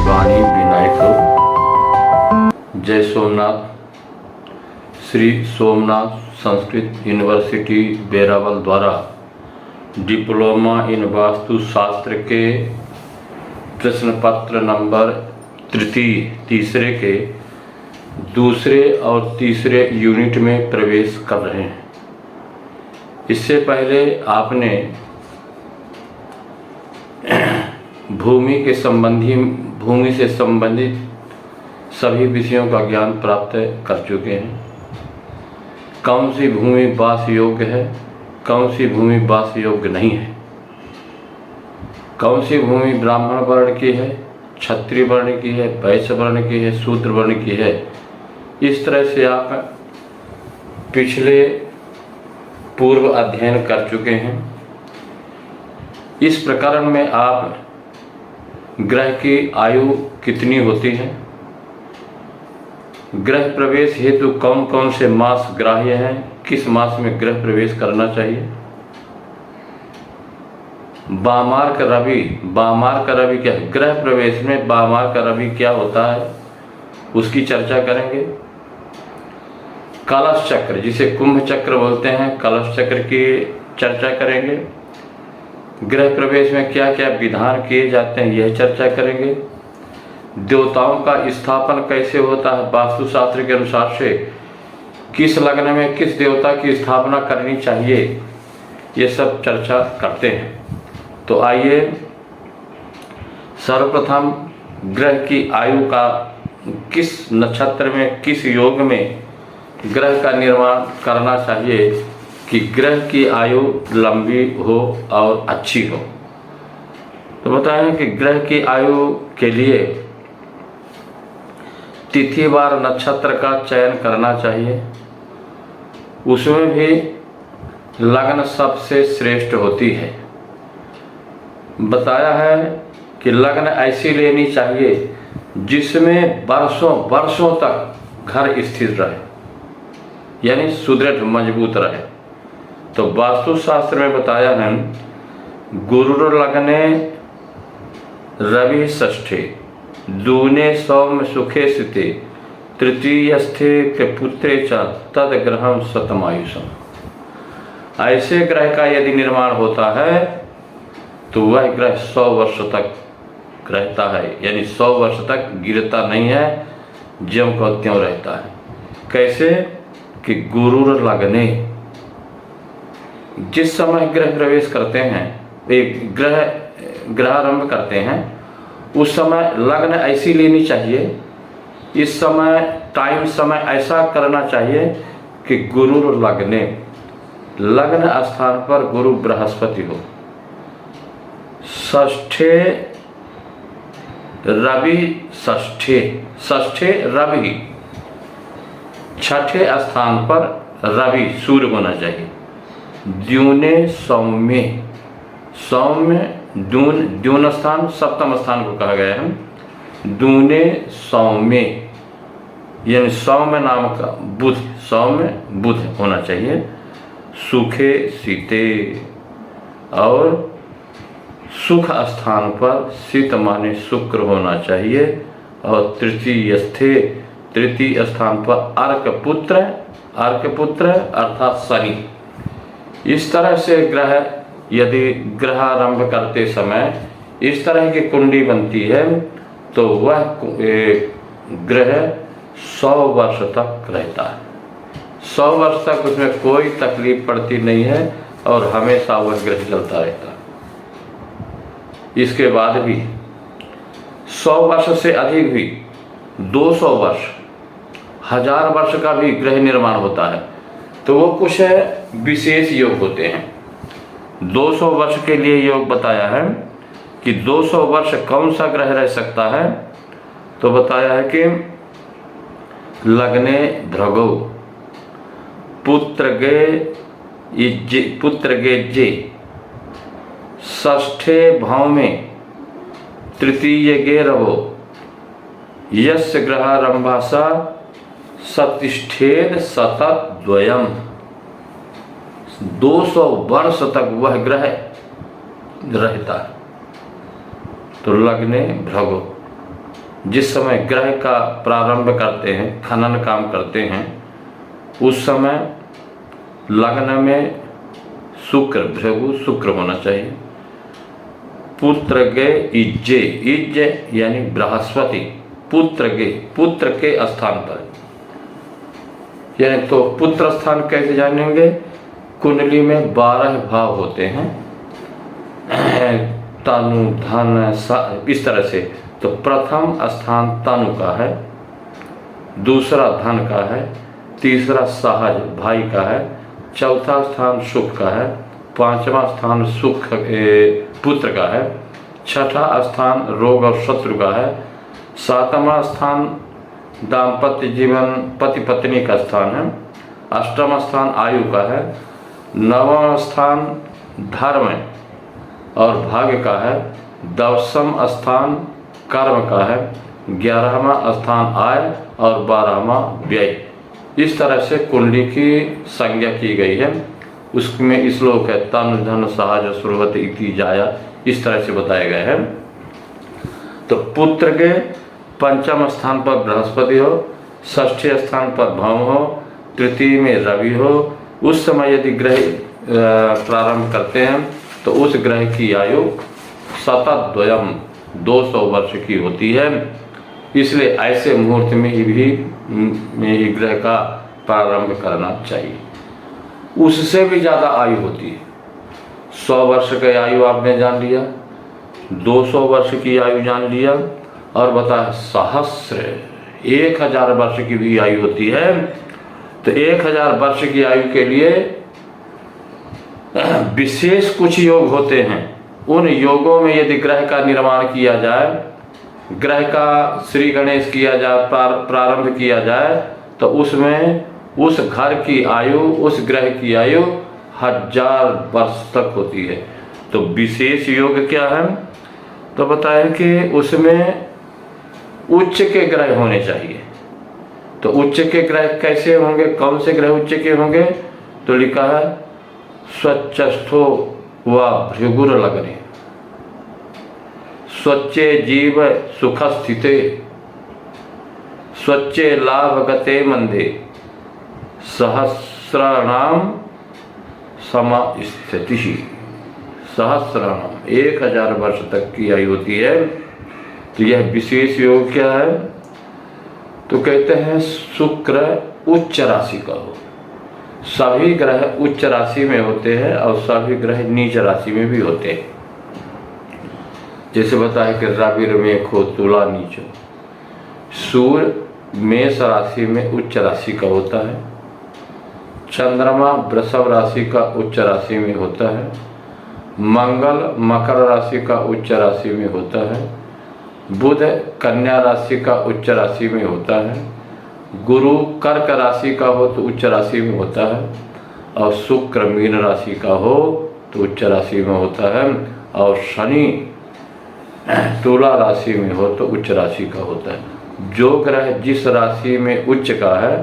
वाणी विनायक। जय सोमनाथ। श्री सोमनाथ संस्कृत यूनिवर्सिटी वेरावल द्वारा diploma in vastu शास्त्र के प्रश्न पत्र नंबर तीसरे के दूसरे और तीसरे यूनिट में प्रवेश कर रहे हैं। इससे पहले आपने भूमि से संबंधित सभी विषयों का ज्ञान प्राप्त कर चुके हैं। कौन सी भूमि वास योग्य है, कौन सी भूमि वास योग्य नहीं है, कौन सी भूमि ब्राह्मण वर्ण की है, क्षत्रिय वर्ण की है, वैश्य वर्ण की है, शूद्र वर्ण की है। इस तरह से आप पिछले पूर्व अध्ययन कर चुके हैं। इस प्रकरण में आप ग्रह की आयु कितनी होती है, ग्रह प्रवेश हेतु कौन कौन से मास ग्राह्य हैं, किस मास में ग्रह प्रवेश करना चाहिए, बामार्क रवि क्या है, ग्रह प्रवेश में बामार्क रवि क्या होता है उसकी चर्चा करेंगे। कलश चक्र, जिसे कुंभ चक्र बोलते हैं, कलश चक्र की चर्चा करेंगे। ग्रह प्रवेश में क्या क्या विधान किए जाते हैं यह चर्चा करेंगे। देवताओं का स्थापन कैसे होता है वास्तुशास्त्र के अनुसार से, किस लग्न में किस देवता की स्थापना करनी चाहिए, ये सब चर्चा करते हैं। तो आइए सर्वप्रथम ग्रह की आयु का किस नक्षत्र में किस योग में ग्रह का निर्माण करना चाहिए कि ग्रह की आयु लंबी हो और अच्छी हो। तो बताएं कि ग्रह की आयु के लिए तिथिवार नक्षत्र का चयन करना चाहिए। उसमें भी लग्न सबसे श्रेष्ठ होती है। बताया है कि लग्न ऐसी लेनी चाहिए जिसमें वर्षों तक घर स्थिर रहे, यानी सुदृढ़ मजबूत रहे। तो वास्तुशास्त्र में बताया है गुरु लग्ने रवि षष्ठे दूने सौम्य सुखे स्थिते तृतीयस्थे के पुत्रे च तद ग्रहम शतमायुषम। ऐसे ग्रह का यदि निर्माण होता है तो वह ग्रह 100 वर्ष तक रहता है, यानी 100 वर्ष तक गिरता नहीं है, ज्यों का त्यों रहता है। कैसे कि गुरु लग्ने, जिस समय ग्रह प्रवेश करते हैं, एक ग्रहारंभ करते हैं, उस समय लग्न ऐसी लेनी चाहिए, इस समय ऐसा करना चाहिए कि गुरु लग्ने, लग्न स्थान पर गुरु बृहस्पति हो, षष्ठे रवि, छठे स्थान पर रवि सूर्य होना चाहिए। द्यूने सौम्य द्यून स्थान सप्तम स्थान को कहा गया है। दूने सौम्य, यानी सौम्य नाम का सौम्य बुध होना चाहिए। सुखे सीते, और सुख स्थान पर शीत माने शुक्र होना चाहिए। और तृतीय स्थान पर अर्कपुत्र अर्थात शनि। इस तरह से ग्रह, यदि ग्रहारंभ करते समय इस तरह की कुंडली बनती है तो वह ग्रह 100 वर्ष तक रहता है। 100 वर्ष तक उसमें कोई तकलीफ पड़ती नहीं है और हमेशा वह ग्रह चलता रहता है। इसके बाद भी 100 वर्ष से अधिक भी 200 वर्ष, 1000 वर्ष का भी ग्रह निर्माण होता है, तो वो कुछ विशेष योग होते हैं। 200 वर्ष के लिए योग बताया है कि 200 वर्ष कौन सा ग्रह रह सकता है। तो बताया है कि लग्ने भृगौ, पुत्र गे, षष्ठे भौमे, तृतीय गे रवो, यस्य ग्रहारंभासा सतिष्ठेद शतद्वयम्। 200 वर्ष तक वह ग्रह रहता है। तो लग्ने भृगु, जिस समय ग्रह का प्रारंभ करते हैं, खनन काम करते हैं, उस समय लग्न में शुक्र, भृगु शुक्र होना चाहिए। पुत्र गे इज्जे, इज्जे यानी बृहस्पति, पुत्र गे, पुत्र के स्थान पर, यानी तो पुत्र स्थान कैसे जानेंगे? कुंडली में 12 भाव होते हैं, तनु, धन, इस तरह से। तो प्रथम स्थान तनु का है, दूसरा धन का है, तीसरा सहज भाई का है, चौथा स्थान सुख का है, पांचवा स्थान सुख पुत्र का है, छठा स्थान रोग और शत्रु का है, सातवां स्थान दाम्पत्य जीवन पति पत्नी का स्थान है, अष्टम स्थान आयु का है, नवम स्थान धर्म और भाग्य का है, 10वां स्थान कर्म का है, 11वां स्थान आय और 12वां व्यय। इस तरह से कुंडली की संज्ञा की गई है। उसमें श्लोक है तनु धन सहज सुरवत इति जाया, इस तरह से बताया गया है। तो पुत्र के पंचम स्थान पर बृहस्पति हो, षष्ठी स्थान पर भौम हो, तृतीय में रवि हो, उस समय यदि ग्रह प्रारंभ करते हैं तो उस ग्रह की आयु शतद्वयम् 200 वर्ष की होती है। इसलिए ऐसे मुहूर्त में ही ग्रह का प्रारंभ करना चाहिए। उससे भी ज़्यादा आयु होती है। 100 वर्ष की आयु आपने जान लिया, 200 वर्ष की आयु जान लिया, और बताया सहस्र 1000 वर्ष की भी आयु होती है। तो 1000 वर्ष की आयु के लिए विशेष कुछ योग होते हैं। उन योगों में यदि ग्रह का निर्माण किया जाए, ग्रह का श्री गणेश किया जाए, प्रारंभ किया जाए, तो उसमें उस घर की आयु, उस ग्रह की आयु 1000 वर्ष तक होती है। तो विशेष योग क्या है? तो बताया कि उसमें उच्च के ग्रह होने चाहिए। तो उच्च के ग्रह कैसे होंगे? कौन से ग्रह उच्च के होंगे? तो लिखा है स्वच्छस्थो व भृगुर लग्ने, स्वच्चे जीव सुख स्थिते, स्वच्चे लाभ गते मंदे, सहस्राणाम समास्थिति। सहस्राणाम 1000 वर्ष तक की आयु होती है। तो यह विशेष योग क्या है? तो कहते हैं शुक्र उच्च राशि का हो। सभी ग्रह उच्च राशि में होते हैं और सभी ग्रह नीच राशि में भी होते हैं। जैसे बताया कि रवि में खो तुला नीच, सूर्य मेष राशि में उच्च राशि का होता है, चंद्रमा वृषभ राशि का उच्च राशि में होता है, मंगल मकर राशि का उच्च राशि में होता है, बुध कन्या राशि का उच्च राशि में होता है, गुरु कर्क राशि का हो तो उच्च राशि में होता है, और शुक्र मीन राशि का हो तो उच्च राशि में होता है, और शनि तुला राशि में हो तो उच्च राशि का होता है। जो ग्रह जिस राशि में उच्च का है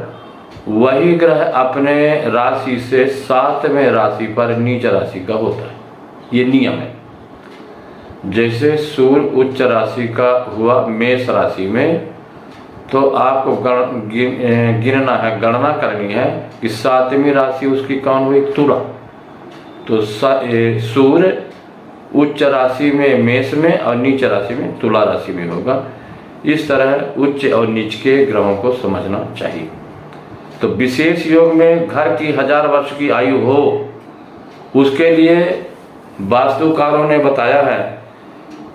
वही ग्रह अपने राशि से 7वें राशि पर नीच राशि का होता है। ये नियम है। जैसे सूर्य उच्च राशि का हुआ मेष राशि में, तो आपको गिनना है, गणना करनी है कि 7वीं राशि उसकी कौन हुई? तुला। तो सूर्य उच्च राशि में मेष में और नीच राशि में तुला राशि में होगा। इस तरह उच्च और नीच के ग्रहों को समझना चाहिए। तो विशेष योग में घर की 1000 वर्ष की आयु हो, उसके लिए वास्तुकारों ने बताया है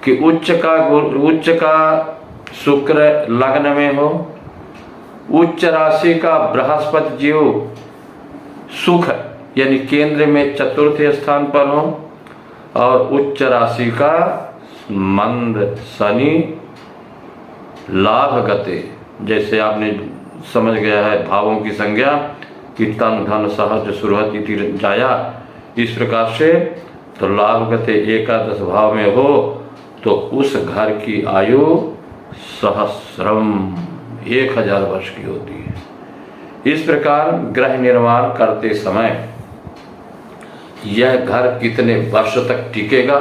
कि उच्च का शुक्र लग्न में हो, उच्च राशि का बृहस्पति जीव सुख यानी केंद्र में चतुर्थ स्थान पर हो, और उच्च राशि का मंद शनि लाभ गते, जैसे आपने समझ गया है भावों की संज्ञा कि तन धन सहज सुरहत इति जाया, इस प्रकार से तो लाभ गते एकादश भाव में हो तो उस घर की आयु सहस्रम 1000 वर्ष की होती है। इस प्रकार ग्रह निर्माण करते समय यह घर कितने वर्ष तक टिकेगा,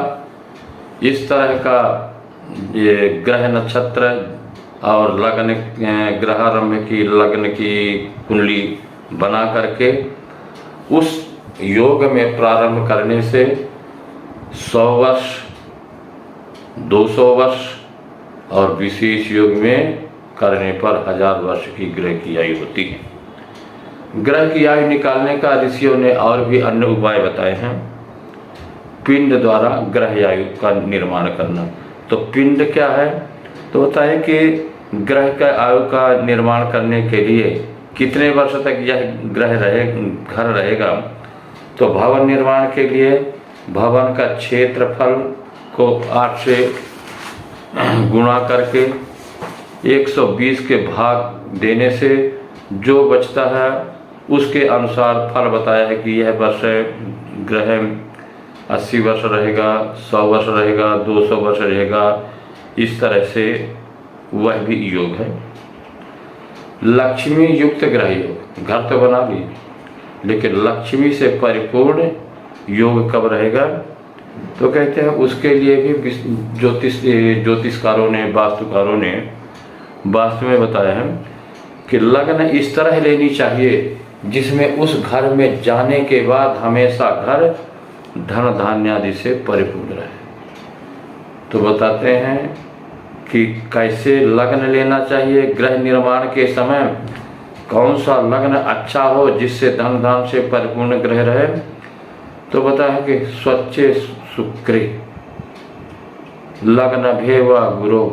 इस तरह का ये ग्रह नक्षत्र और लग्न ग्रहारंभ की लग्न की कुंडली बना करके उस योग में प्रारंभ करने से 100 वर्ष, 200 वर्ष और विशेष योग में करने पर 1000 वर्ष की ग्रह की आयु होती है। ग्रह की आयु निकालने का ऋषियों ने और भी अन्य उपाय बताए हैं। पिंड द्वारा ग्रह आयु का निर्माण करना। तो पिंड क्या है? तो होता है कि ग्रह का आयु का निर्माण करने के लिए कितने वर्ष तक यह घर रहेगा। तो भवन निर्माण के लिए भवन का क्षेत्रफल को 8 से गुणा करके 120 के भाग देने से जो बचता है उसके अनुसार फल बताया है कि यह वर्ष ग्रह 80 वर्ष रहेगा, 100 वर्ष रहेगा, 200 वर्ष रहेगा। इस तरह से वह भी योग है। लक्ष्मी युक्त ग्रह योग, घर तो बना लिए लेकिन लक्ष्मी से परिपूर्ण योग कब रहेगा? तो कहते हैं उसके लिए भी ज्योतिषकारों ने, वास्तुकारों ने वास्तु में बताया है कि लग्न इस तरह लेनी चाहिए जिसमें उस घर में जाने के बाद हमेशा घर धन धान्य आदि से परिपूर्ण रहे। तो बताते हैं कि कैसे लग्न लेना चाहिए ग्रह निर्माण के समय, कौन सा लग्न अच्छा हो जिससे धन धान से परिपूर्ण ग्रह रहे। तो बताया कि स्वच्छ शुक्रे लग्न भेव गुरु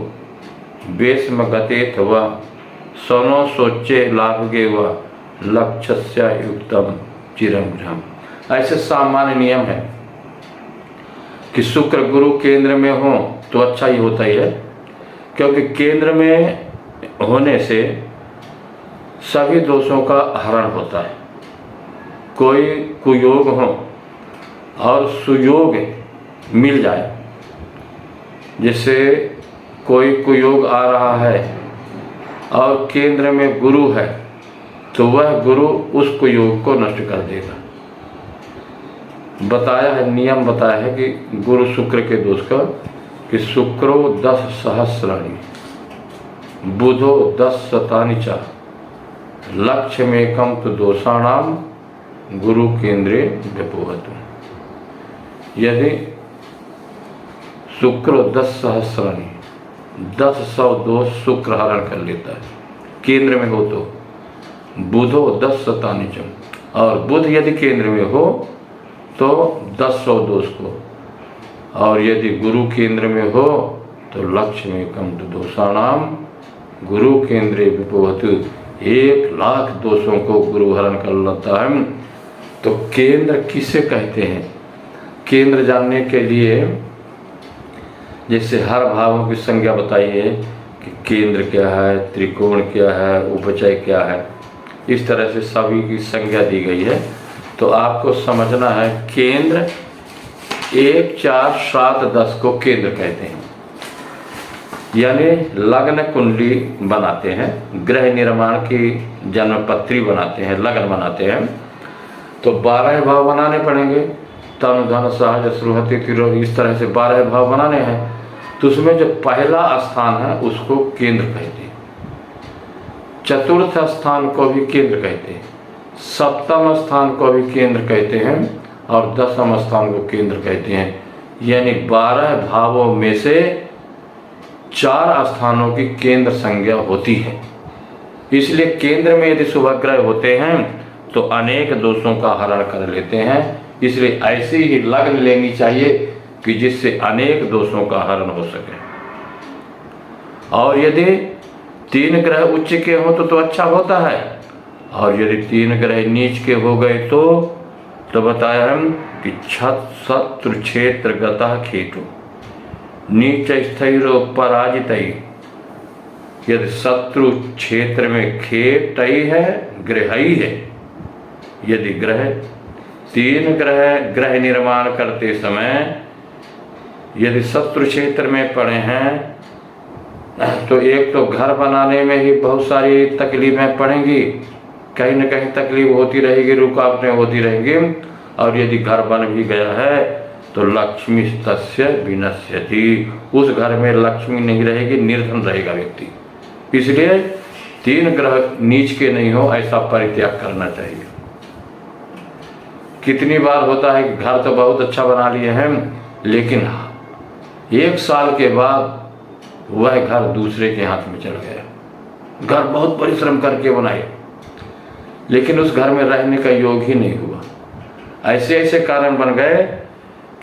बेस्म गतेथ व सोनो सोचे लाभगे व लक्ष्य युक्तम चिरम ग्रहम। ऐसे सामान्य नियम है कि शुक्र गुरु केंद्र में हो तो अच्छा ही होता ही है, क्योंकि केंद्र में होने से सभी दोषों का हरण होता है। कोई कुयोग हो और सुयोग मिल जाए, जैसे कोई कुयोग आ रहा है और केंद्र में गुरु है तो वह गुरु उस कुयोग को नष्ट कर देगा। बताया है, नियम बताया है कि गुरु शुक्र के दोष का कि शुक्रो 10 सहस्राणि बुधो 10 शतानि च लक्ष्यमेकं तु दोषाणाम गुरु केंद्रे व्यपोहतु। यदि शुक्र 10 सहस्राणि 10,000 दोष शुक्र हरण कर लेता है केंद्र में हो तो, बुधो 10 शतानि च, और बुध यदि केंद्र में हो तो 10,000 दोष को, और यदि गुरु केंद्र में हो तो लक्ष्यमेकं तु दोषाणाम गुरु केंद्रे विपोहतु। 1,00,000 दोषों को गुरु हरण कर लेता है। तो केंद्र किसे कहते हैं? केंद्र जानने के लिए जैसे हर भावों की संज्ञा बताई है कि केंद्र क्या है, त्रिकोण क्या है, उपचय क्या है, इस तरह से सभी की संज्ञा दी गई है। तो आपको समझना है केंद्र 1, 4, 7, 10 को केंद्र कहते हैं। यानी लग्न कुंडली बनाते हैं, ग्रह निर्माण की जन्मपत्री बनाते हैं, लग्न बनाते हैं तो 12 भाव बनाने पड़ेंगे। तनु धन सहज सुहति तिरो, इस तरह से 12 भाव बनाने हैं। तो उसमें जो पहला स्थान है उसको केंद्र कहते हैं, चतुर्थ स्थान को भी केंद्र कहते हैं, सप्तम स्थान को भी केंद्र कहते हैं और 10वें स्थान को केंद्र कहते हैं। यानी 12 भावों में से 4 स्थानों की केंद्र संज्ञा होती है। इसलिए केंद्र में यदि शुभ ग्रह होते हैं तो अनेक दोषों का हरण कर लेते हैं। इसलिए ऐसी ही लग्न लेनी चाहिए कि जिससे अनेक दोषों का हरण हो सके। और यदि 3 ग्रह उच्च के हो तो अच्छा होता है, और यदि 3 ग्रह नीच के हो गए तो बताया हम कि शत्रु क्षेत्र गतः खेतु नीच स्थैरो पराजितई। यदि शत्रु क्षेत्र में खेत है, ग्रह ही है। यदि 3 ग्रह निर्माण करते समय यदि शत्रु क्षेत्र में पड़े हैं तो एक तो घर बनाने में ही बहुत सारी तकलीफें पड़ेंगी, कहीं न कहीं तकलीफ होती रहेगी, रुकावटें होती रहेंगी। और यदि घर बन भी गया है तो लक्ष्मी तस्य विनश्यति, उस घर में लक्ष्मी नहीं रहेगी, निर्धन रहेगा व्यक्ति। इसलिए 3 ग्रह नीच के नहीं हो ऐसा परित्याग करना चाहिए। कितनी बार होता है कि घर तो बहुत अच्छा बना लिए हैं, लेकिन 1 साल के बाद वह घर दूसरे के हाथ में चल गया। घर बहुत परिश्रम करके बनाए, लेकिन उस घर में रहने का योग ही नहीं हुआ। ऐसे ऐसे कारण बन गए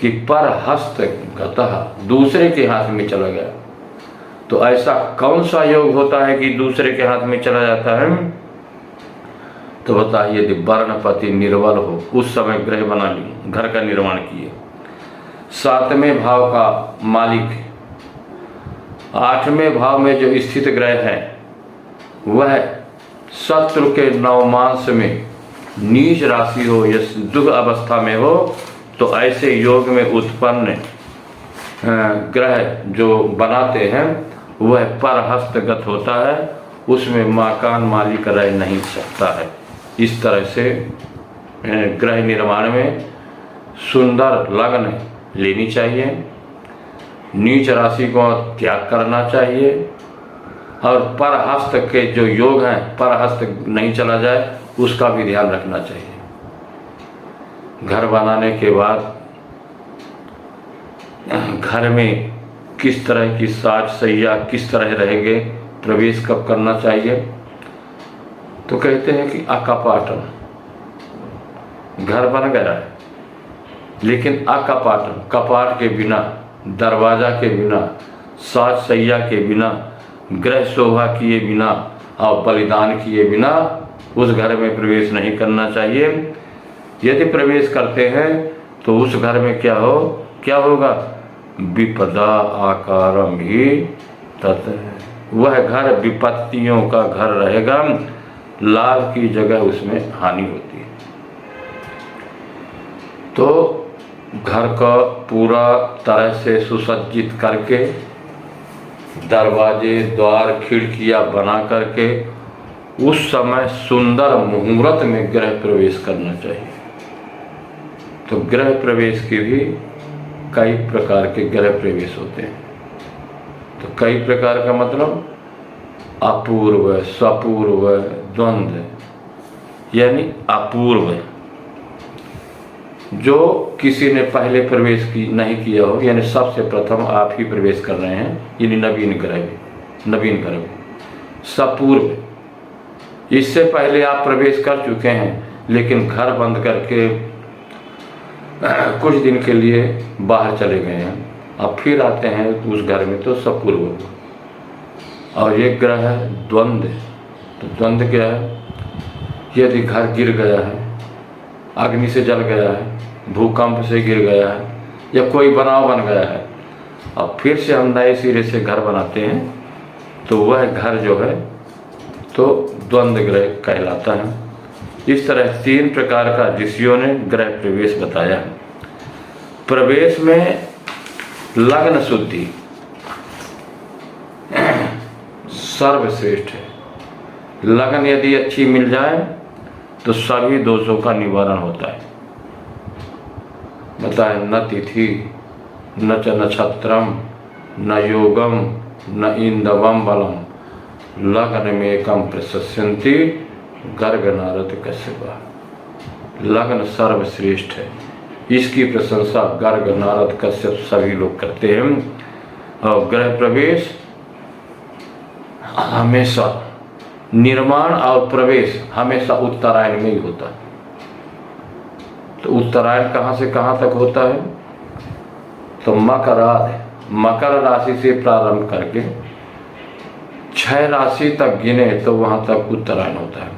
कि पर हस्तगतः दूसरे के हाथ में चला गया। तो ऐसा कौन सा योग होता है कि दूसरे के हाथ में चला जाता है? तो बताइए, यदि वर्णपति निर्बल हो, उस समय ग्रह बना लिए, घर का निर्माण किए, 7वें भाव का मालिक है, 8वें भाव में जो स्थित ग्रह है वह शत्रु के नवमांश में नीच राशि हो या दुख अवस्था में हो, तो ऐसे योग में उत्पन्न ग्रह जो बनाते हैं वह परहस्तगत होता है, उसमें मकान मालिक रह नहीं सकता है। इस तरह से ग्रह निर्माण में सुंदर लग्न लेनी चाहिए, नीच राशि को त्याग करना चाहिए, और परहस्त के जो योग हैं, परहस्त नहीं चला जाए उसका भी ध्यान रखना चाहिए। घर बनाने के बाद घर में किस तरह की साज सैया किस तरह रहेंगे, प्रवेश कब करना चाहिए? तो कहते हैं कि अकपाटन, घर बन गया है लेकिन अकपाटन, कपाट के बिना, दरवाजा के बिना, साज सैया के बिना, ग्रह शोभा किए बिना और बलिदान किए बिना उस घर में प्रवेश नहीं करना चाहिए। यदि प्रवेश करते हैं तो उस घर में क्या होगा? विपदा आकारम ही तत्, वह घर विपत्तियों का घर रहेगा, लाभ की जगह उसमें हानि होती है। तो घर का पूरा तरह से सुसज्जित करके, दरवाजे द्वार खिड़कियां बना करके उस समय सुंदर मुहूर्त में गृह प्रवेश करना चाहिए। तो गृह प्रवेश के भी कई प्रकार के गृह प्रवेश होते हैं। तो कई प्रकार का मतलब अपूर्व, सपूर्व, द्वंद्व, यानी अपूर्व जो किसी ने पहले प्रवेश नहीं किया हो, यानी सबसे प्रथम आप ही प्रवेश कर रहे हैं, यानी नवीन ग्रह। सपूर्व, इससे पहले आप प्रवेश कर चुके हैं लेकिन घर बंद करके कुछ दिन के लिए बाहर चले गए हैं, अब फिर आते हैं उस घर में, तो सपूर्व। और ये ग्रह है द्वंद्व। तो द्वंद्व क्या है? यदि घर गिर गया है, अग्नि से जल गया है, भूकंप से गिर गया है, या कोई बनाव बन गया है, अब फिर से हम नए सिरे से घर बनाते हैं, तो वह घर जो है तो द्वंद्व ग्रह कहलाता है। इस तरह 3 प्रकार का ऋषियों ने ग्रह प्रवेश बताया है। प्रवेश में लग्न शुद्धि सर्वश्रेष्ठ है। लगन यदि अच्छी मिल जाए तो सभी दोषों का निवारण होता है। बताए न तिथि न च नक्षत्रम न योगम न इंदवम बलम लगन में एकम प्रशस्यन्ति गर्ग नारद कश्यपा। लगन सर्वश्रेष्ठ है, इसकी प्रशंसा गर्ग नारद कश्यप सभी लोग करते हैं। और ग्रह प्रवेश हमेशा, निर्माण और प्रवेश हमेशा उत्तरायण में ही होता है। तो उत्तरायण कहाँ से कहाँ तक होता है? तो मकर राशि से प्रारंभ करके 6 राशि तक गिने तो वहाँ तक उत्तरायण होता है।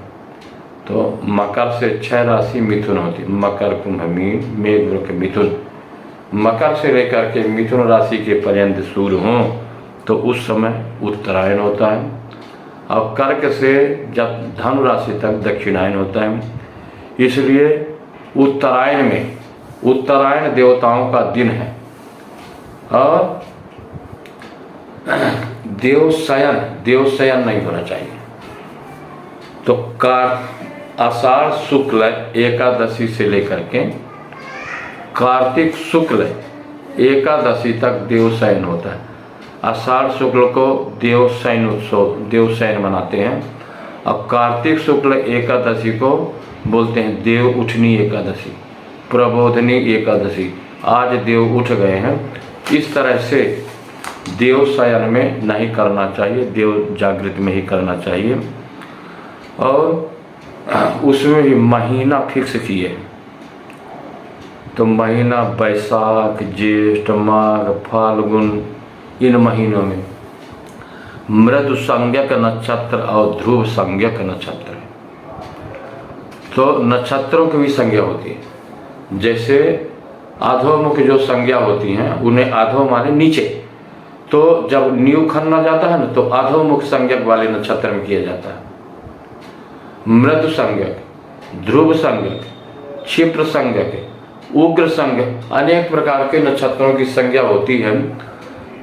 तो मकर से 6 राशि मिथुन होती है, मकर कुंभ मीन मेघ वृक मिथुन। मकर से लेकर के मिथुन राशि के पर्यंत सूर्य हों तो उस समय उत्तरायण होता है। और कर्क से जब धनु राशि तक दक्षिणायन होता है। इसलिए उत्तरायण में, उत्तरायण देवताओं का दिन है। और देवशयन नहीं होना चाहिए। तो आषाढ़ शुक्ल एकादशी से लेकर के कार्तिक शुक्ल एकादशी तक देवशयन होता है। आषाढ़ शुक्ल को देवशयन उत्सव देवशयन मनाते हैं, और कार्तिक शुक्ल एकादशी को बोलते हैं देव उठनी एकादशी, प्रबोधनी एकादशी। आज देव उठ गए हैं, इस तरह से देव शयन में नहीं करना चाहिए, देव जागृत में ही करना चाहिए। और उसमें भी महीना फिक्स किए, तो महीना बैसाख, ज्येष्ठ, माघ, फाल्गुन, इन महीनों में मृदु संज्ञक नक्षत्र और ध्रुव संज्ञक नक्षत्र है। तो नक्षत्रों की भी संज्ञा होती है। जैसे आधोमुख जो संज्ञा होती हैं उन्हें आधो माने नीचे, तो जब नींव खनना जाता है ना तो आधोमुख संज्ञक वाले नक्षत्र में किया जाता है। मृदु संज्ञक, ध्रुव संज्ञक, क्षिप्र संज्ञक, उग्र संज्ञक, अनेक प्रकार के नक्षत्रों की संज्ञा होती है।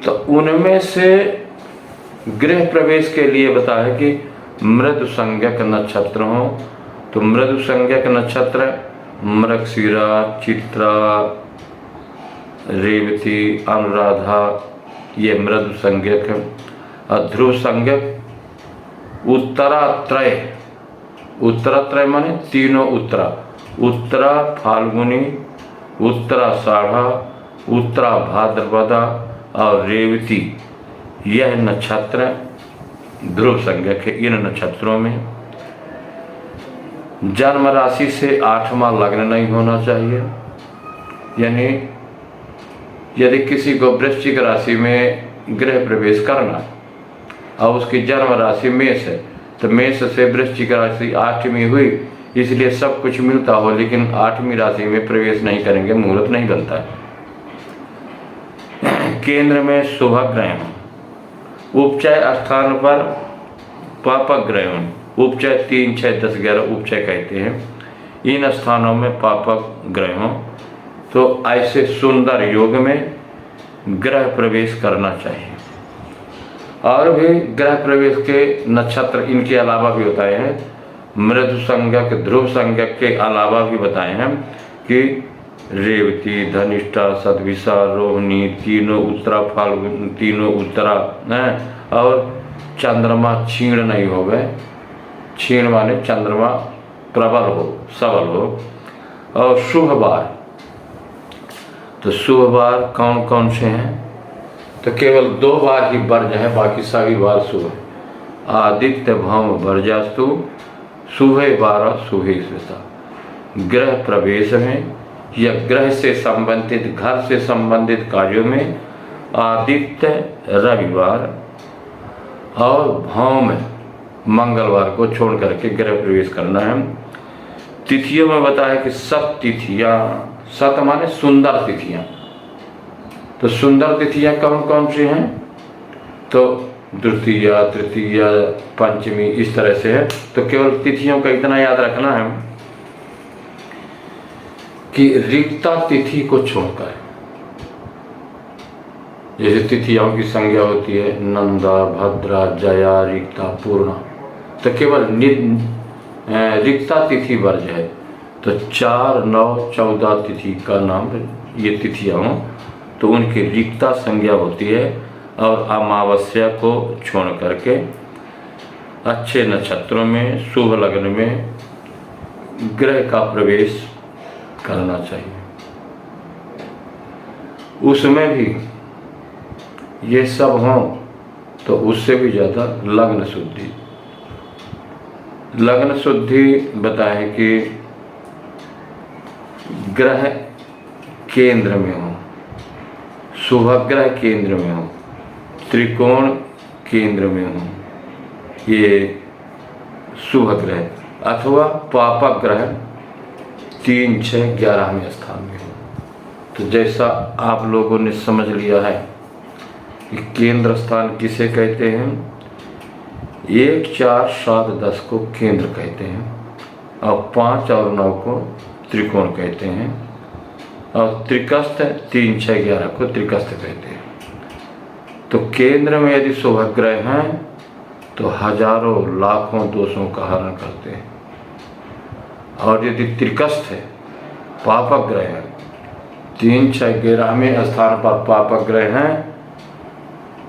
तो उनमें से गृह प्रवेश के लिए बताया कि मृदु संज्ञक नक्षत्र हो, तो मृदु संज्ञक नक्षत्र मृगशिरा, चित्रा, रेवती, अनुराधा, ये मृदु संज्ञक है। और ध्रुव संज्ञक उत्तरात्रय, उत्तरात्रय माने तीनों उत्तरा, उत्तरा फाल्गुनी, उत्तराषाढ़ा, उत्तरा भाद्रपदा और रेवती, यह नक्षत्र ध्रुव संज्ञक है। इन नक्षत्रों में जन्म राशि से 8वां लग्न नहीं होना चाहिए, यानी यदि किसी को वृश्चिक राशि में गृह प्रवेश करना और उसकी जन्म राशि मेष है, तो मेष से वृश्चिक राशि 8वीं हुई, इसलिए सब कुछ मिलता हो, लेकिन 8वीं राशि में प्रवेश नहीं करेंगे, मुहूर्त नहीं बनता है। केंद्र में शुभ ग्रह हो, उपचय स्थान पर पापक ग्रह हो, उपचय 3, 6, 10, 11 उपचय कहते हैं। इन स्थानों में पापक ग्रह हो तो ऐसे सुंदर योग में ग्रह प्रवेश करना चाहिए। और भी ग्रह प्रवेश के नक्षत्र इनके अलावा भी बताए हैं, मृदु संज्ञक, ध्रुव संज्ञक के अलावा भी बताए हैं कि रेवती, धनिष्ठा, सतभिषा, रोहिणी, तीनों उत्तरा, फाल्गुन, तीनों उत्तरा हैं। और चंद्रमा क्षीण नहीं हो गए, क्षीण माने चंद्रमा प्रबल हो, सबल हो। और शुभ बार, तो शुभ बार कौन कौन से हैं, तो केवल 2 बार ही वर्ज है, बाकी सभी बार शुभ है। आदित्य भौम वर्जास्तु शुभे 12 शुभे स्वेता। ग्रह प्रवेश में या ग्रह से संबंधित, घर से संबंधित कार्यों में आदित्य रविवार और भौम मंगलवार को छोड़ करके गृह प्रवेश करना है। तिथियों में बताया कि 7 तिथियां, 7 माने सुंदर तिथियां। तो सुंदर तिथियां कौन कौन सी हैं, तो द्वितीया, तृतीया, पंचमी, इस तरह से है। तो केवल तिथियों का इतना याद रखना है कि रिक्ता तिथि को छोड़कर, जैसे तिथियों की संज्ञा होती है नंदा, भद्रा, जया, रिक्ता, पूर्णा, तो केवल रिक्ता तिथि वर्ज है। तो 4, 9, 14 तिथि का नाम ये तिथियां हों तो उनकी रिक्ता संज्ञा होती है। और अमावस्या को छोड़ करके अच्छे नक्षत्रों में, शुभ लग्न में ग्रह का प्रवेश करना चाहिए। उसमें भी ये सब हों तो उससे भी ज़्यादा लग्न शुद्धि, लग्न शुद्धि बताएं कि ग्रह केंद्र में हो, शुभ ग्रह केंद्र में हो, त्रिकोण केंद्र में हो, ये शुभ ग्रह, अथवा पापक ग्रह 3, 6, 11वें स्थान में हो। तो जैसा आप लोगों ने समझ लिया है कि केंद्र स्थान किसे कहते हैं, 1, 4, 7, 10 को केंद्र कहते हैं, और 5 और 9 को त्रिकोण कहते हैं, और त्रिकस्थ 3, 6, 11 को त्रिकस्थ कहते हैं। तो केंद्र में यदि शुभ ग्रह हैं तो हजारों लाखों दोषों का हरण करते हैं, और यदि त्रिकस्थ है, पापक ग्रह है, 3, 6, 11वें स्थान पर पापक ग्रह हैं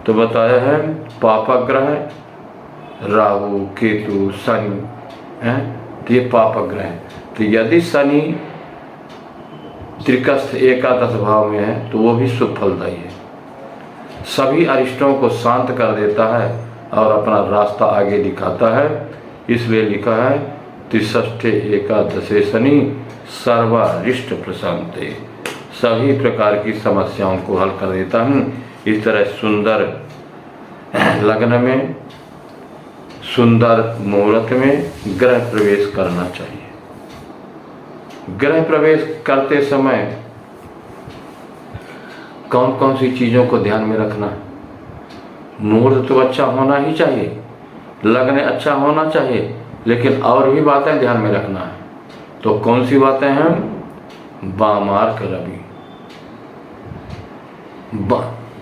तो बताया है पापक ग्रह राहु केतु शनि हैं, तो ये पापक ग्रह है। तो यदि शनि त्रिकस्थ एकादश भाव में है तो वो भी शुभ फलदायी है, सभी अरिष्टों को शांत कर देता है और अपना रास्ता आगे दिखाता है। इसलिए लिखा है त्रिषष्ठे एकादशे शनि सर्वारिष्ट प्रशांते, सभी प्रकार की समस्याओं को हल कर देता हूँ। इस तरह सुंदर लग्न में सुंदर मुहूर्त में ग्रह प्रवेश करना चाहिए। ग्रह प्रवेश करते समय कौन कौन सी चीज़ों को ध्यान में रखना है? मुहूर्त तो अच्छा होना ही चाहिए, लग्न अच्छा होना चाहिए, लेकिन और भी बातें ध्यान में रखना है। तो कौन सी बातें हैं? बामार्क रवि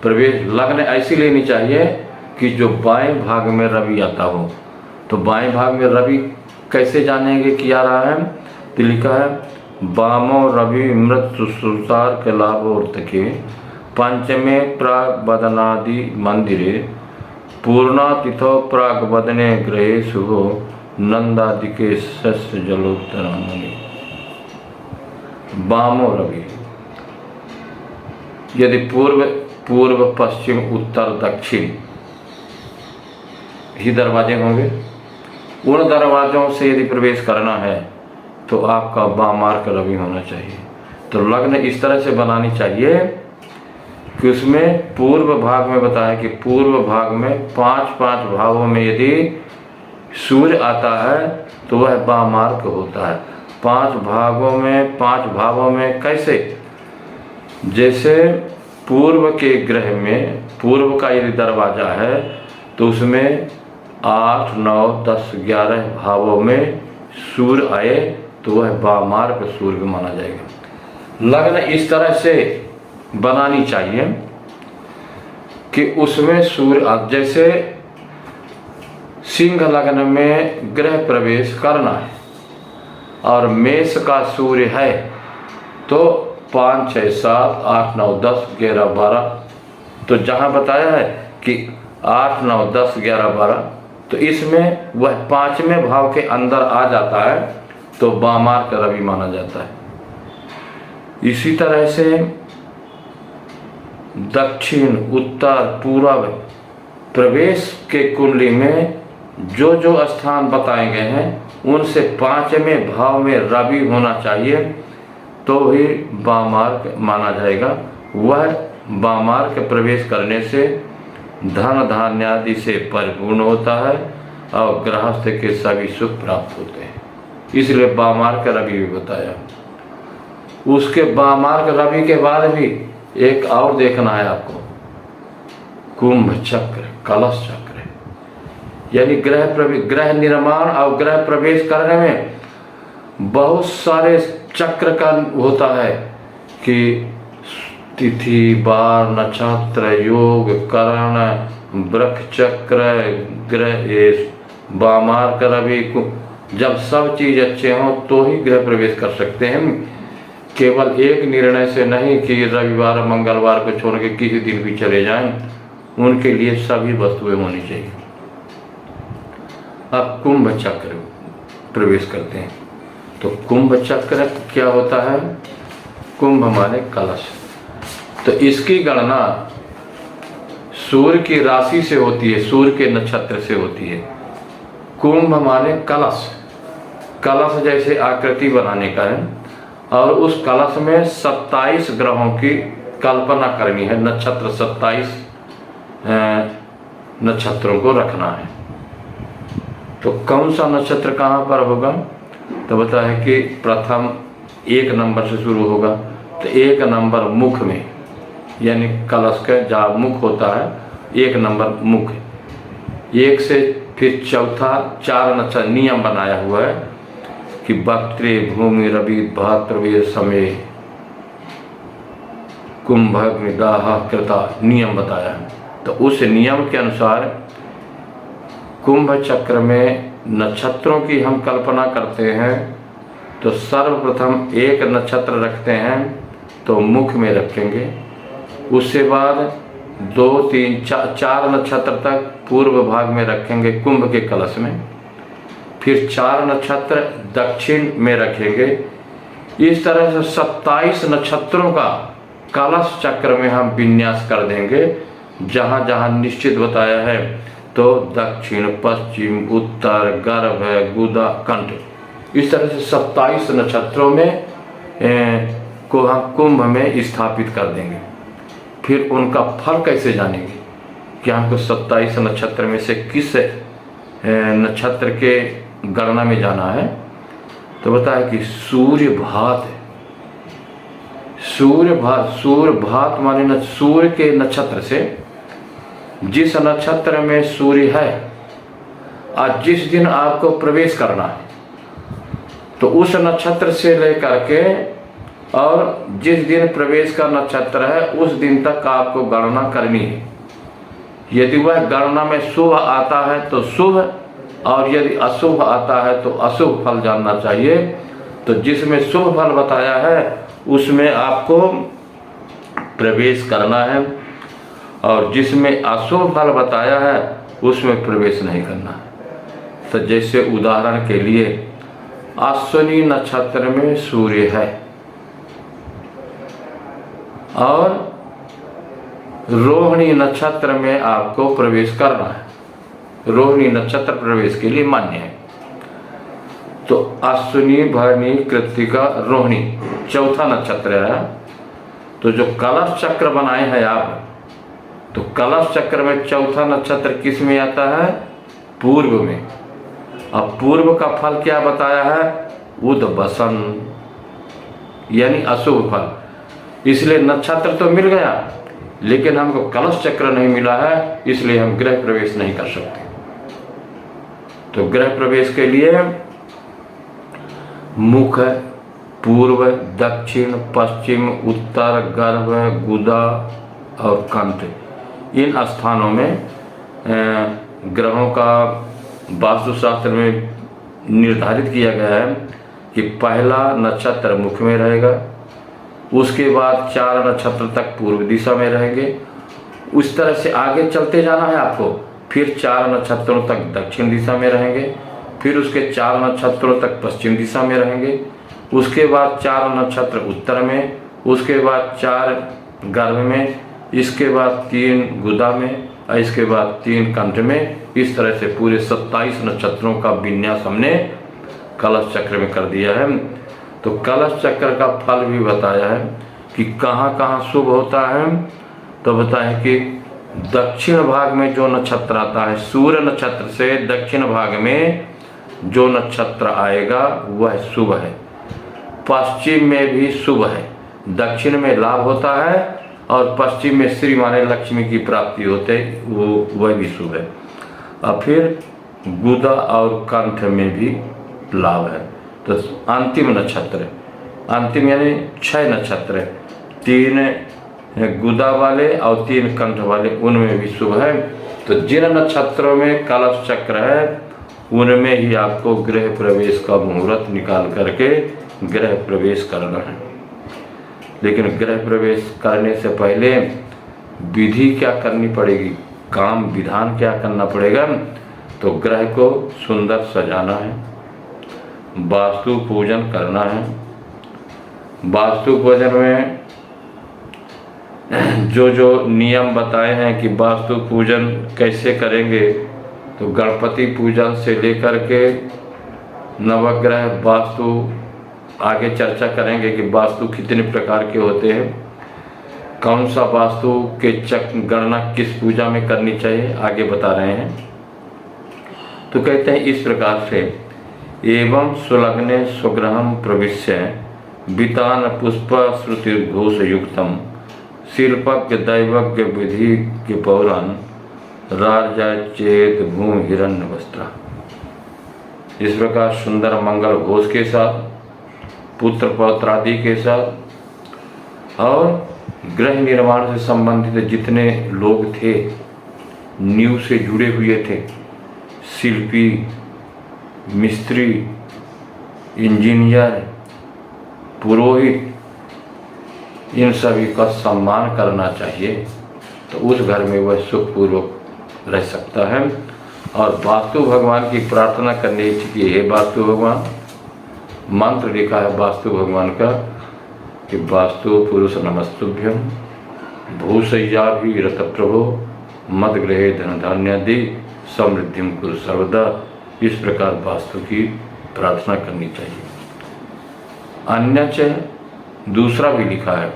प्रवेश लग्न ऐसी लेनी चाहिए कि जो बाएं भाग में रवि आता हो। तो बाएं भाग में रवि कैसे जानेंगे कि आ रहा है? तो लिखा है वामो रवि मृत सुसार के लाभोर्तके पंचमे प्राग बदनादि मंदिरे पूर्णातिथो प्राग बदने ग्रहे शुभो नंदादिके शस्य जलोत्तरांगने। वामो रवि यदि पूर्व पश्चिम उत्तर दक्षिण ही दरवाजे होंगे, उन दरवाजों से यदि प्रवेश करना है तो आपका बामार्क रवि होना चाहिए। तो लग्न इस तरह से बनानी चाहिए कि उसमें पूर्व भाग में बताया कि पूर्व भाग में 5-5 भावों में यदि सूर्य आता है तो वह बामार्क होता है। 5 भावों में कैसे? जैसे पूर्व के ग्रह में पूर्व का यदि दरवाजा है तो उसमें 8, 9, 10, 11 भावों में सूर्य आए तो वह बामार्क सूर्य माना जाएगा। लग्न इस तरह से बनानी चाहिए कि उसमें सूर्य, जैसे सिंह लग्न में ग्रह प्रवेश करना है और मेष का सूर्य है तो 5, 6, 7, 8, 9, 10, 11, 12, तो जहाँ बताया है कि 8, 9, 10, 11, 12, तो इसमें वह 5वें भाव के अंदर आ जाता है तो बामार्क रवि माना जाता है। इसी तरह से दक्षिण उत्तर पूर्व प्रवेश के कुंडली में जो जो स्थान बताए गए हैं उनसे 5वें भाव में रवि होना चाहिए तो ही बामार्क माना जाएगा। वह बामार्क प्रवेश करने से धन धान्यादि से परिपूर्ण होता है और गृहस्थ के सभी सुख प्राप्त होते हैं। इसलिए बामार्क रवि भी बताया। उसके बामार्क रवि के बाद भी एक और देखना है आपको, कुंभ चक्र कलश चक्र, यानी ग्रह निर्माण और ग्रह प्रवेश करने में बहुत सारे चक्र का होता है कि तिथि बार नक्षत्र योग करण वृक्ष चक्र ग्रह बामार्क रवि। जब सब चीज अच्छे हों तो ही गृह प्रवेश कर सकते हैं। केवल एक निर्णय से नहीं कि रविवार मंगलवार को छोड़ के किसी दिन भी चले जाएं, उनके लिए सभी वस्तुएं होनी चाहिए। अब कुंभ चक्र प्रवेश करते हैं तो कुंभ चक्र क्या होता है? कुंभ माने कलश। तो इसकी गणना सूर्य की राशि से होती है, सूर्य के नक्षत्र से होती है। कुंभ माने कलश, कलश जैसे आकृति बनाने का है और उस कलश में 27 ग्रहों की कल्पना करनी है। नक्षत्र 27 नक्षत्रों को रखना है। तो कौन सा नक्षत्र कहाँ पर होगा? तो बता है कि प्रथम 1 नंबर से शुरू होगा तो 1 नंबर मुख में, यानी कलश का जहाँ मुख होता है 1 नंबर मुख, 1 से फिर चौथा 4 नक्षत्र नियम बनाया हुआ है कि वक्त्रे भूमि रवि भाद्रवे समय कुंभग्निदाह कृता नियम बताया है। तो उस नियम के अनुसार कुंभ चक्र में नक्षत्रों की हम कल्पना करते हैं तो सर्वप्रथम 1 नक्षत्र रखते हैं तो मुख में रखेंगे। उसके बाद 2 3 4 नक्षत्र तक पूर्व भाग में रखेंगे कुंभ के कलश में, फिर 4 नक्षत्र दक्षिण में रखेंगे। इस तरह से 27 नक्षत्रों का कलश चक्र में हम विन्यास कर देंगे, जहाँ जहाँ निश्चित बताया है। तो दक्षिण, पश्चिम, उत्तर, गर्भ, गुदा, कंठ, इस तरह से 27 नक्षत्रों में को हम कुंभ में स्थापित कर देंगे। फिर उनका फल कैसे जानेंगे कि हमको 27 नक्षत्र में से किस नक्षत्र के गणना में जाना है। तो बताया कि सूर्य भात है। सूर्य भात माने सूर्य के नक्षत्र से, जिस नक्षत्र में सूर्य है और जिस दिन आपको प्रवेश करना है, तो उस नक्षत्र से लेकर के और जिस दिन प्रवेश का नक्षत्र है उस दिन तक आपको गणना करनी है। यदि वह गणना में शुभ आता है तो शुभ, और यदि अशुभ आता है तो अशुभ फल जानना चाहिए। तो जिसमें शुभ फल बताया है उसमें आपको प्रवेश करना है, और जिसमें अशुभ फल बताया है उसमें प्रवेश नहीं करना है। तो जैसे उदाहरण के लिए अश्विनी नक्षत्र में सूर्य है और रोहिणी नक्षत्र में आपको प्रवेश करना है। रोहिणी नक्षत्र प्रवेश के लिए मान्य है। तो अश्विनी, भरणी, कृत्तिका, रोहिणी चौथा नक्षत्र है। तो जो कलश चक्र बनाए हैं आप, तो कलश चक्र में चौथा नक्षत्र किस में आता है? पूर्व में। अब पूर्व का फल क्या बताया है? उद्वसन, यानी अशुभ फल। इसलिए नक्षत्र तो मिल गया, लेकिन हमको कलश चक्र नहीं मिला है, इसलिए हम गृह प्रवेश नहीं कर सकते। तो गृह प्रवेश के लिए मुख, पूर्व, दक्षिण, पश्चिम, उत्तर, गर्भ, गुदा और कंठ, इन स्थानों में ग्रहों का वास्तुशास्त्र में निर्धारित किया गया है कि पहला नक्षत्र मुख में रहेगा, उसके बाद 4 नक्षत्र तक पूर्व दिशा में रहेंगे। उस तरह से आगे चलते जाना है आपको। फिर 4 नक्षत्रों तक दक्षिण दिशा में रहेंगे, फिर उसके 4 नक्षत्रों तक पश्चिम दिशा में रहेंगे, उसके बाद 4 नक्षत्र उत्तर में, उसके बाद 4 गर्भ में, इसके बाद 3 गुदा में और इसके बाद 3 कंठ में। इस तरह से पूरे 27 नक्षत्रों का विन्यास हमने कलश चक्र में कर दिया है। तो कलश चक्र का फल भी बताया है कि कहाँ कहाँ शुभ होता है। तो बताया कि दक्षिण भाग में जो नक्षत्र आता है, सूर्य नक्षत्र से दक्षिण भाग में जो नक्षत्र आएगा वह शुभ है। पश्चिम में भी शुभ है, दक्षिण में लाभ होता है और पश्चिम में श्री माने लक्ष्मी की प्राप्ति होते, वह भी शुभ है। और फिर गुदा और कंठ में भी लाभ है। तो अंतिम नक्षत्र, अंतिम यानी 6 नक्षत्र, 3 गुदा वाले और 3 कंठ वाले, उनमें भी शुभ है। तो जिन नक्षत्रों में कलश चक्र है उनमें ही आपको गृह प्रवेश का मुहूर्त निकाल करके गृह प्रवेश करना है। लेकिन गृह प्रवेश करने से पहले विधि क्या करनी पड़ेगी, काम विधान क्या करना पड़ेगा? तो गृह को सुंदर सजाना है, वास्तु पूजन करना है। वास्तु पूजन में जो जो नियम बताए हैं कि वास्तु पूजन कैसे करेंगे, तो गणपति पूजन से लेकर के नवग्रह वास्तु आगे चर्चा करेंगे कि वास्तु कितने प्रकार के होते हैं, कौन सा वास्तु के गणना किस पूजा में करनी चाहिए, आगे बता रहे हैं। तो कहते हैं इस प्रकार से, एवं सुलग्ने स्वगृहं प्रविश्य वितान पुष्प श्रुतिघोष युक्तम शिल्पज्ञ दैवज्ञ विधि के पौराण राजा चेत भूमि हिरण्य वस्त्र। इस प्रकार सुंदर मंगल घोष के साथ, पुत्र पौत्र आदि के साथ, और गृह निर्माण से संबंधित जितने लोग थे, नींव से जुड़े हुए थे, शिल्पी, मिस्त्री, इंजीनियर, पुरोहित, इन सभी का सम्मान करना चाहिए। तो उस घर में वह सुखपूर्वक रह सकता है। और वास्तु भगवान की प्रार्थना करनी चाहिए, हे वास्तु भगवान। मंत्र लिखा है वास्तु भगवान का कि वास्तु पुरुष नमस्तुभ्यम भूसय्या भी रथ प्रभो मद गृहे धन धान्यादि समृद्धिम कुरु सर्वदा। इस प्रकार वास्तु की प्रार्थना करनी चाहिए। अन्य दूसरा भी लिखा है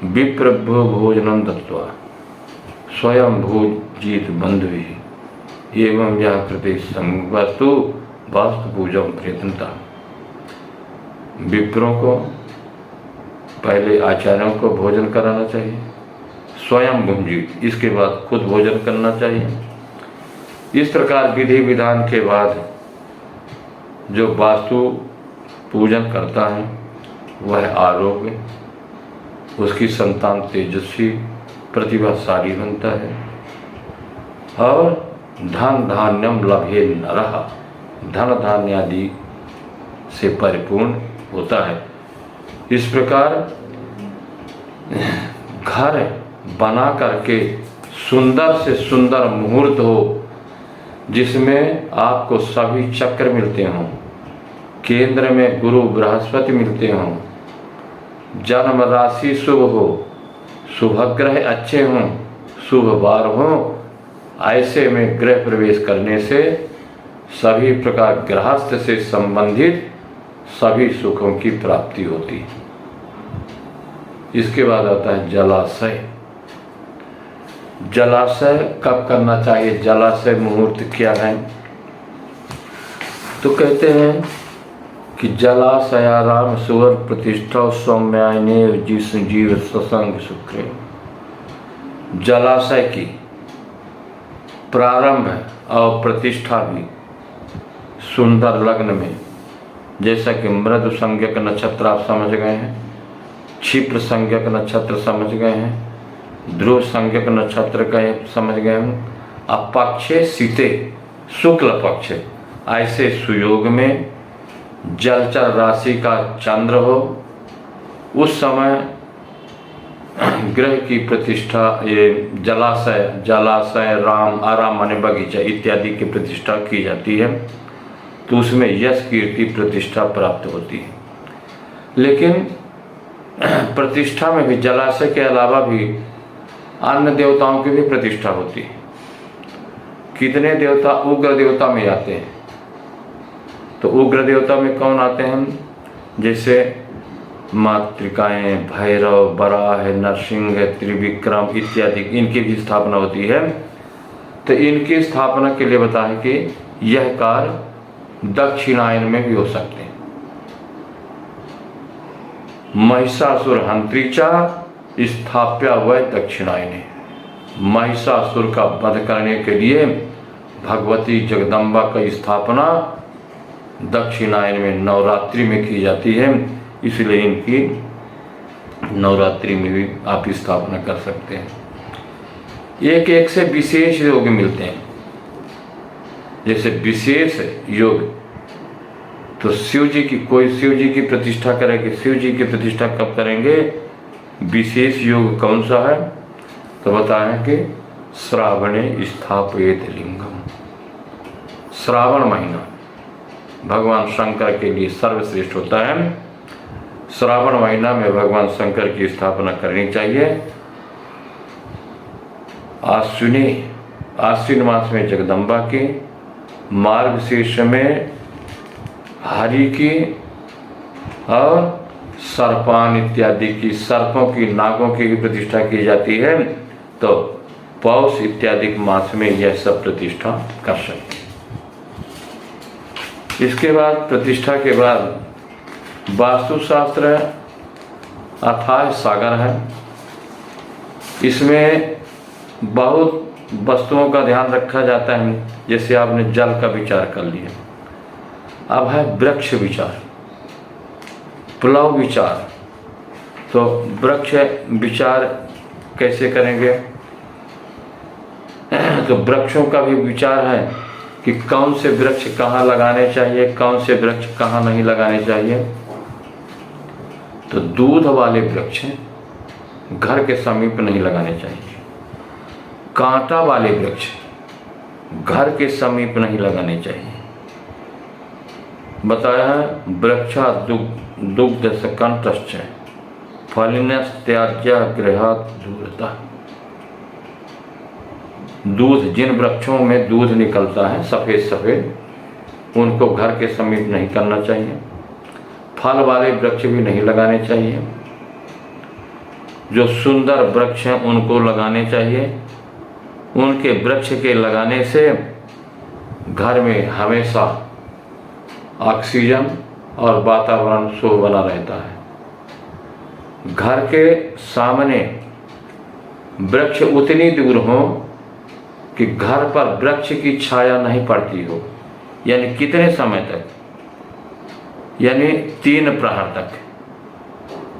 विप्रभ्यो भोजनम दत्वा स्वयं भोजित बंधुभिः एवं यह कृते वास्तु पूजा प्रयत्नता। विप्रों को पहले आचार्यों को भोजन कराना चाहिए, स्वयं भुंजित, इसके बाद खुद भोजन करना चाहिए। इस प्रकार विधि विधान के बाद जो वास्तु पूजन करता है वह आरोग्य, उसकी संतान तेजस्वी प्रतिभाशाली बनता है और धन धान्यम लभे नरः, धन धान्य आदि से परिपूर्ण होता है। इस प्रकार घर बना करके सुंदर से सुंदर मुहूर्त हो जिसमें आपको सभी चक्र मिलते हों, केंद्र में गुरु बृहस्पति मिलते हों, जन्म राशि शुभ हो, शुभ ग्रह अच्छे हों, शुभ वार हों, ऐसे में गृह प्रवेश करने से सभी प्रकार गृहस्थ से संबंधित सभी सुखों की प्राप्ति होती है। इसके बाद आता है जलाशय। जलाशय कब करना चाहिए, जलाशय मुहूर्त क्या है? तो कहते हैं कि जलाशयाराम सुवर प्रतिष्ठा सौम्यायने जीव सत्संग शुक्र। जलाशय की प्रारंभ और प्रतिष्ठा भी सुंदर लग्न में, जैसा कि मृद संज्ञक नक्षत्र आप समझ गए हैं, क्षिप्र संज्ञक नक्षत्र समझ गए हैं, ध्रुव संज्ञक नक्षत्र का समझ गए हैं, अपक्षे सीते शुक्ल पक्ष, ऐसे सुयोग में जलचर राशि का चंद्र हो, उस समय ग्रह की प्रतिष्ठा, ये जलाशय राम आराम माने बगीचा इत्यादि की प्रतिष्ठा की जाती है, तो उसमें यश कीर्ति प्रतिष्ठा प्राप्त होती है। लेकिन प्रतिष्ठा में भी जलाशय के अलावा भी अन्य देवताओं की भी प्रतिष्ठा होती है। कितने देवता उग्र देवता में आते हैं, तो उग्र देवता में कौन आते हैं? जैसे मातृकाएँ, भैरव, वराह, नरसिंह, त्रिविक्रम इत्यादि, इनकी भी स्थापना होती है। तो इनकी स्थापना के लिए बताएं कि यह कार्य दक्षिणायन में भी हो सकते हैं। महिषासुर हंत्रीचा स्थाप्या वह दक्षिणायने। महिषासुर का वध करने के लिए भगवती जगदम्बा की स्थापना दक्षिणायन में नवरात्रि में की जाती है, इसलिए इनकी नवरात्रि में भी आप स्थापना कर सकते हैं। एक एक से विशेष योग मिलते हैं। जैसे विशेष योग तो शिव जी की, कोई शिव जी की प्रतिष्ठा करेंगे, शिव जी की प्रतिष्ठा कब करेंगे? विशेष योग कौन सा है? तो बताएं कि श्रावणे स्थापयेत लिंगम। श्रावण महीना भगवान शंकर के लिए सर्वश्रेष्ठ होता है। श्रावण महीना में भगवान शंकर की स्थापना करनी चाहिए। आश्विन मास में जगदम्बा की, मार्गशीर्ष में हरि की और सर्पान इत्यादि की, सर्पों की, नागों की भी प्रतिष्ठा की जाती है। तो पौष इत्यादि मास में यह सब प्रतिष्ठा कर सकते हैं। इसके बाद प्रतिष्ठा के बाद वास्तुशास्त्र अथाह सागर है। इसमें बहुत वस्तुओं का ध्यान रखा जाता है। जैसे आपने जल का विचार कर लिया, अब है वृक्ष विचार, पुलाव विचार। तो वृक्ष विचार कैसे करेंगे? तो वृक्षों का भी विचार है कि कौन से वृक्ष कहाँ लगाने चाहिए, कौन से वृक्ष कहाँ नहीं लगाने चाहिए। तो दूध वाले वृक्ष घर के समीप नहीं लगाने चाहिए। कांटा वाले वृक्ष घर के समीप नहीं लगाने चाहिए। बताया है वृक्षा दुग्ध सकंतश्च फलिनस्त्याज्य गृहात् दूरतः। दूध, जिन वृक्षों में दूध निकलता है सफ़ेद सफ़ेद, उनको घर के समीप नहीं करना चाहिए। फल वाले वृक्ष भी नहीं लगाने चाहिए। जो सुंदर वृक्ष हैं उनको लगाने चाहिए। उनके वृक्ष के लगाने से घर में हमेशा ऑक्सीजन और वातावरण शुभ बना रहता है। घर के सामने वृक्ष उतनी दूर हो कि घर पर वृक्ष की छाया नहीं पड़ती हो। यानी कितने समय तक? यानी 3 प्रहर तक।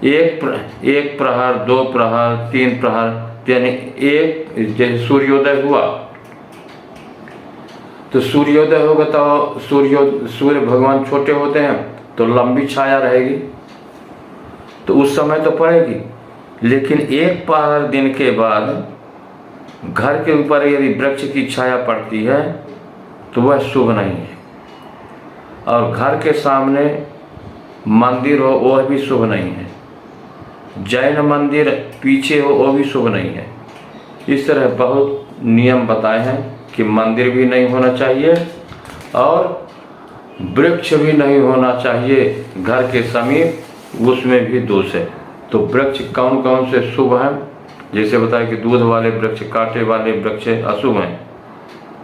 एक प्रहर, 2 प्रहर, 3 प्रहर, यानी एक जैसे सूर्योदय हुआ तो सूर्योदय होगा तो सूर्य भगवान छोटे होते हैं तो लंबी छाया रहेगी, तो उस समय तो पड़ेगी। लेकिन एक प्रहर दिन के बाद घर के ऊपर यदि वृक्ष की छाया पड़ती है तो वह शुभ नहीं है। और घर के सामने मंदिर हो वह भी शुभ नहीं है। जैन मंदिर पीछे हो वो भी शुभ नहीं है। इस तरह बहुत नियम बताए हैं कि मंदिर भी नहीं होना चाहिए और वृक्ष भी नहीं होना चाहिए घर के समीप, उसमें भी दोष है। तो वृक्ष कौन कौन से शुभ हैं? जैसे बताए कि दूध वाले वृक्ष, कांटे वाले वृक्ष अशुभ हैं।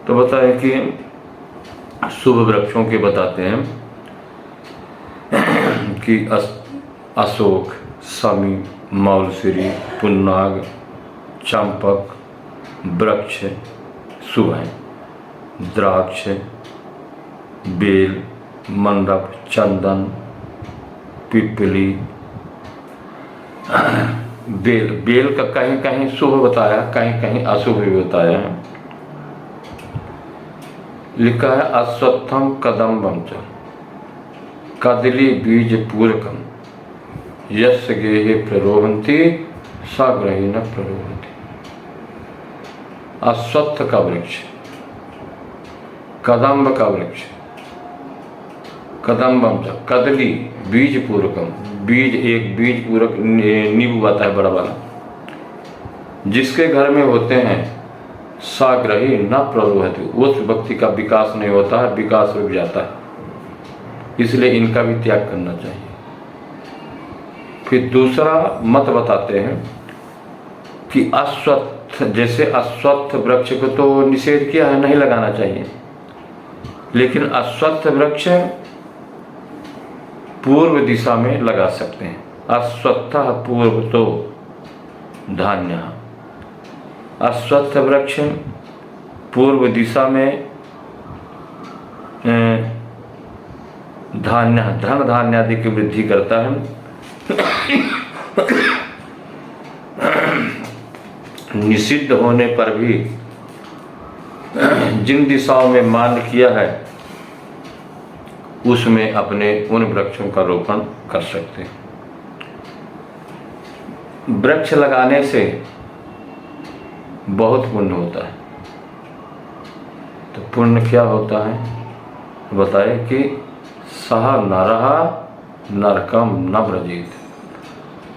तो बताए कि शुभ वृक्षों के बताते हैं कि अशोक, समी, मौलसिरी, पुन्नाग, चंपक वृक्ष शुभ हैं। द्राक्ष, बेल, मंडप, चंदन, पिपली। बेल का कहीं कहीं शुभ बताया, कहीं कहीं अशुभ भी बताया है। लिखा है अश्वत्थम कदम्बम च कदली बीज पूरकम यस्य गेहे प्ररोहन्ति साग्रही न प्ररोहन्ति। अश्वत्थ का वृक्ष, कदम्ब का वृक्ष, कदम्बम च कदली बीज पूरकम, बीज एक बीज पूरक नींबू आता है बड़ा वाला, जिसके घर में होते हैं साग्रही न प्ररोहति, उस व्यक्ति का विकास नहीं होता है, विकास रुक जाता है। इसलिए इनका भी त्याग करना चाहिए। फिर दूसरा मत बताते हैं कि अश्वत्थ, जैसे अश्वत्थ वृक्ष को तो निषेध किया है, नहीं लगाना चाहिए। लेकिन अश्वत्थ वृक्ष पूर्व दिशा में लगा सकते हैं। अश्वत्थः पूर्व तो धान्य, अश्वत्थ वृक्ष पूर्व दिशा में धान्य, धन धान्य आदि की वृद्धि करता है। निषिद्ध होने पर भी जिन दिशाओं में मान किया है उसमें अपने उन वृक्षों का रोपण कर सकते हैं। वृक्ष लगाने से बहुत पुण्य होता है। तो पुण्य क्या होता है बताए कि सह नरः नरकम न व्रजेत।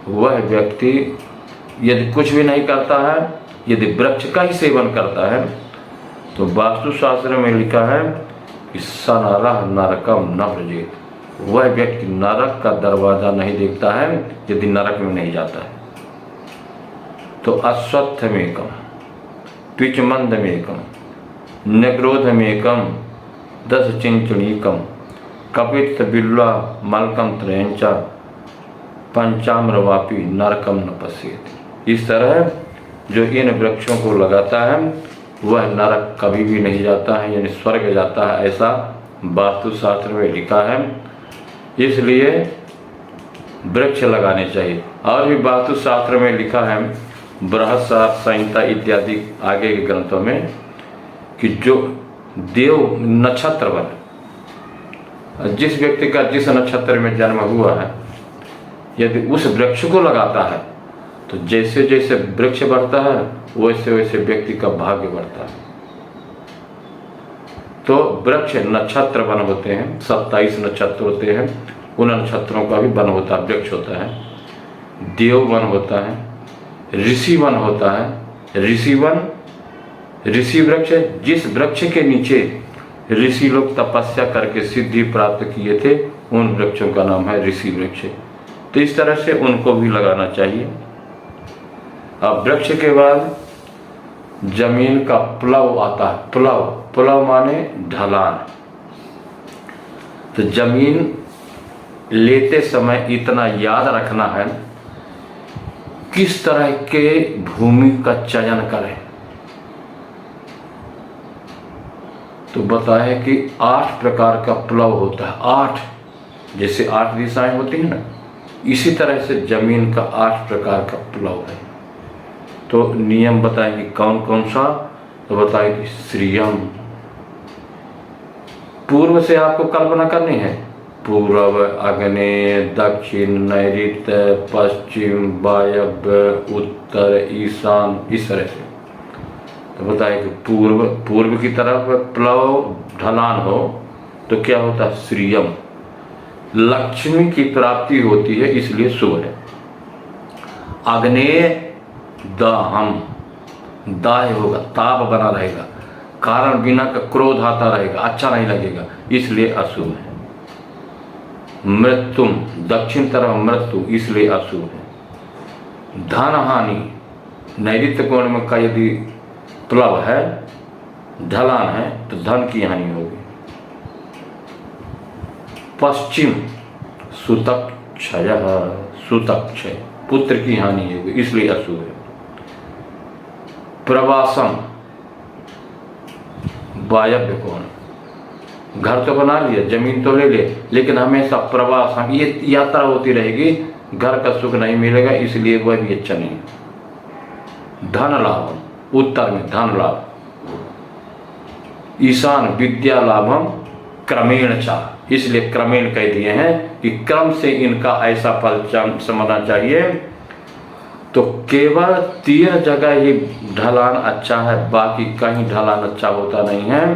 वह व्यक्ति यदि कुछ भी नहीं करता है, यदि वृक्ष का ही सेवन करता है, तो वास्तुशास्त्र में लिखा है कि स नरः नरकम न व्रजेत। वह व्यक्ति नरक का दरवाजा नहीं देखता है यदि नरक में नहीं जाता है। तो अश्वत्थमेकम, पिचमंदमेकम, नग्रोधमेकम, 10 चिंचणीकम, कपित बिल्वा मलकम त्रयंच, पंचाम्रवापी नरकम न पश्येत। इस तरह जो इन वृक्षों को लगाता है वह नरक कभी भी नहीं जाता है, यानी स्वर्ग जाता है, ऐसा वास्तुशास्त्र में लिखा है। इसलिए वृक्ष लगाने चाहिए। और भी वास्तुशास्त्र में लिखा है बृहस्पति संहिता इत्यादि आगे के ग्रंथों में कि जो देव नक्षत्र वाला, जिस व्यक्ति का जिस नक्षत्र में जन्म हुआ है, यदि उस वृक्ष को लगाता है तो जैसे जैसे वृक्ष बढ़ता है वैसे वैसे व्यक्ति का भाग्य बढ़ता है। तो वृक्ष नक्षत्र वन होते हैं, 27 नक्षत्र होते हैं, उन नक्षत्रों का भी वन होता है, वृक्ष होता है। देव वन होता है, ऋषि वन होता है। ऋषि वन, ऋषि वृक्ष, जिस वृक्ष के नीचे ऋषि लोग तपस्या करके सिद्धि प्राप्त किए थे, उन वृक्षों का नाम है ऋषि वृक्ष। तो इस तरह से उनको भी लगाना चाहिए। अब वृक्ष के बाद जमीन का प्लव आता है। प्लव, प्लव माने ढलान। तो जमीन लेते समय इतना याद रखना है किस तरह के भूमि का चयन करें। तो बताए कि 8 प्रकार का प्लव होता है। 8, जैसे 8 दिशाएं होती हैं ना, इसी तरह से जमीन का 8 प्रकार का प्लव है। तो नियम बताएंगे कौन कौन सा। तो बताएंगे श्रियम, पूर्व से आपको कल्पना करनी है। पूर्व, आग्नेय, दक्षिण, नैऋत्य, पश्चिम, वायव्य, उत्तर, ईशान, इस तरह से। तो बताए कि पूर्व, पूर्व की तरफ प्लव ढलान हो तो क्या होता है? श्रियम, लक्ष्मी की प्राप्ति होती है, इसलिए शुभ है। आग्नेय, दाहम, दाह होगा, ताप बना रहेगा, कारण बिना का क्रोध आता रहेगा, अच्छा नहीं लगेगा, इसलिए अशुभ है। मृत्युम, दक्षिण तरफ मृत्यु, इसलिए अशुभ है। धन हानि, नैऋत्य कोण में का यदि प्लव है, ढलान है, तो धन की हानि होगी। पश्चिम, सुतक क्षय, सुतक क्षय, पुत्र की हानि होगी, इसलिए अशुभ है। प्रवासम, वायव्य कोण, घर तो बना लिया, जमीन तो ले ले, लेकिन हमेशा प्रवास, हम ये यात्रा होती रहेगी, घर का सुख नहीं मिलेगा, इसलिए वह भी अच्छा नहीं है। धन लाभ, उत्तर में धन लाभ। ईशान, विद्या लाभम क्रमेण चा, इसलिए क्रमेण कह दिए हैं कि क्रम से इनका ऐसा फल समझना चाहिए। तो केवल 3 जगह ही ढलान अच्छा है, बाकी कहीं ढलान अच्छा होता नहीं है।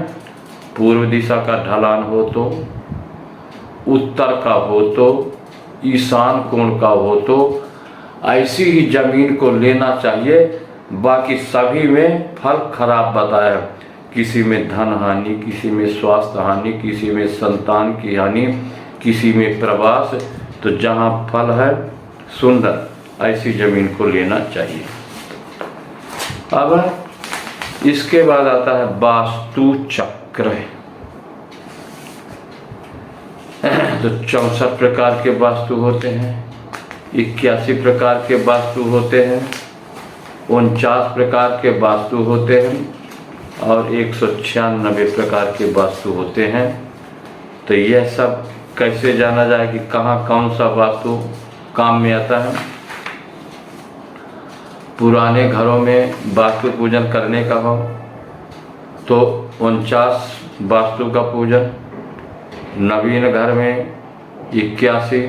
पूर्व दिशा का ढलान हो तो, उत्तर का हो तो, ईशान कोण का हो तो, ऐसी ही जमीन को लेना चाहिए। बाकी सभी में फल खराब बताया, किसी में धन हानि, किसी में स्वास्थ्य हानि, किसी में संतान की हानि, किसी में प्रवास। तो जहाँ फल है सुंदर, ऐसी जमीन को लेना चाहिए। अब इसके बाद आता है वास्तु चक्र। तो 64 प्रकार के वास्तु होते हैं, 81 प्रकार के वास्तु होते हैं, 49 प्रकार के वास्तु होते हैं और 196 प्रकार के वास्तु होते हैं। तो यह सब कैसे जाना जाए कि कहाँ कौन सा वास्तु काम में आता है। पुराने घरों में वास्तु पूजन करने का हो तो 49 वास्तु का पूजन, नवीन घर में 81,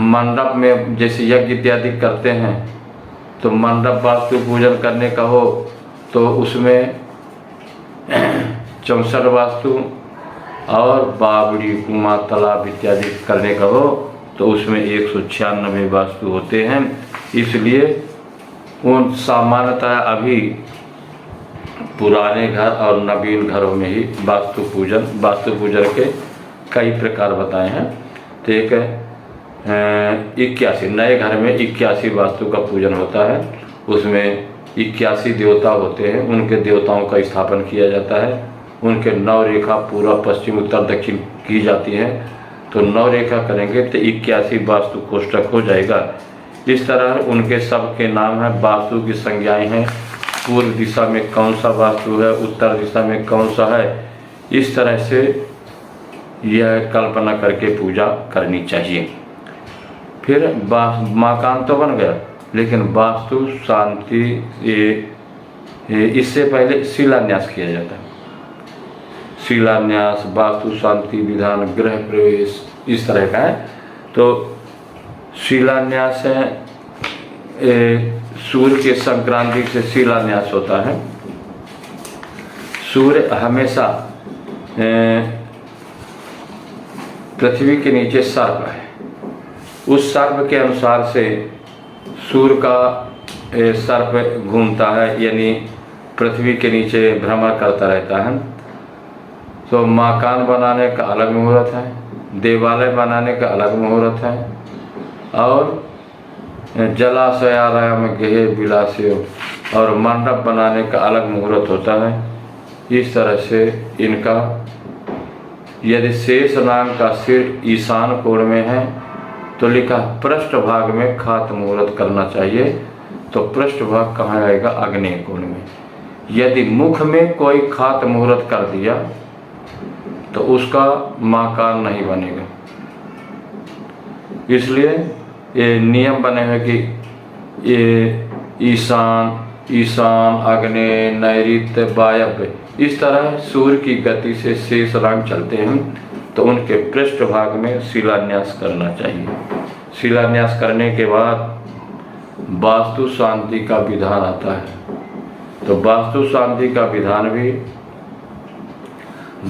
मंडप में जैसे यज्ञ इत्यादि करते हैं तो मंडप वास्तु पूजन करने का हो तो उसमें 64 वास्तु, और बावड़ी, कुआं, तालाब इत्यादि करने का हो तो उसमें 196 वास्तु होते हैं। इसलिए उन सामान्यतः अभी पुराने घर और नवीन घरों में ही वास्तु पूजन के कई प्रकार बताए हैं। तो एक 81, नए घर में 81 वास्तु का पूजन होता है। उसमें 81 देवता होते हैं, उनके देवताओं का स्थापन किया जाता है। उनके 9 रेखा पूर्व, पश्चिम, उत्तर, दक्षिण की जाती है। तो 9 रेखा करेंगे तो 81 वास्तु कोष्ठक हो जाएगा। इस तरह उनके सब के नाम हैं, वास्तु की संज्ञाएं हैं। पूर्व दिशा में कौन सा वास्तु है, उत्तर दिशा में कौन सा है, इस तरह से यह कल्पना करके पूजा करनी चाहिए। फिर मकान तो बन गया, लेकिन वास्तु शांति इससे पहले शिलान्यास किया जाता है। शिलान्यास, वास्तु शांति विधान, गृह प्रवेश, इस तरह का है। तो शिलान्यास है सूर्य के संक्रांति से शिलान्यास होता है। सूर्य हमेशा पृथ्वी के नीचे सर्प है, उस सर्प के अनुसार से सूर्य का सर्प घूमता है, यानी पृथ्वी के नीचे भ्रमण करता रहता है। तो मकान बनाने का अलग मुहूर्त है, देवालय बनाने का अलग मुहूर्त है, और जलाशयाराम गेहे विलासियो और मंडप बनाने का अलग मुहूर्त होता है। इस तरह से इनका, यदि शेष नाग का सिर ईशान कोण में है तो लिखा पृष्ठ भाग में खात मुहूर्त करना चाहिए, तो पृष्ठ भाग कहाँ आएगा? आग्नेय कोण में। यदि मुख में कोई खात मुहूर्त कर दिया तो उसका मकान नहीं बनेगा। इसलिए ये नियम बने हैं कि ये ईशान, आग्नेय, नैऋत्य, वायव्य, इस तरह सूर्य की गति से शेष नाग चलते हैं, तो उनके पृष्ठ भाग में शिलान्यास करना चाहिए। शिलान्यास करने के बाद वास्तु शांति का विधान आता है। तो वास्तु शांति का विधान भी,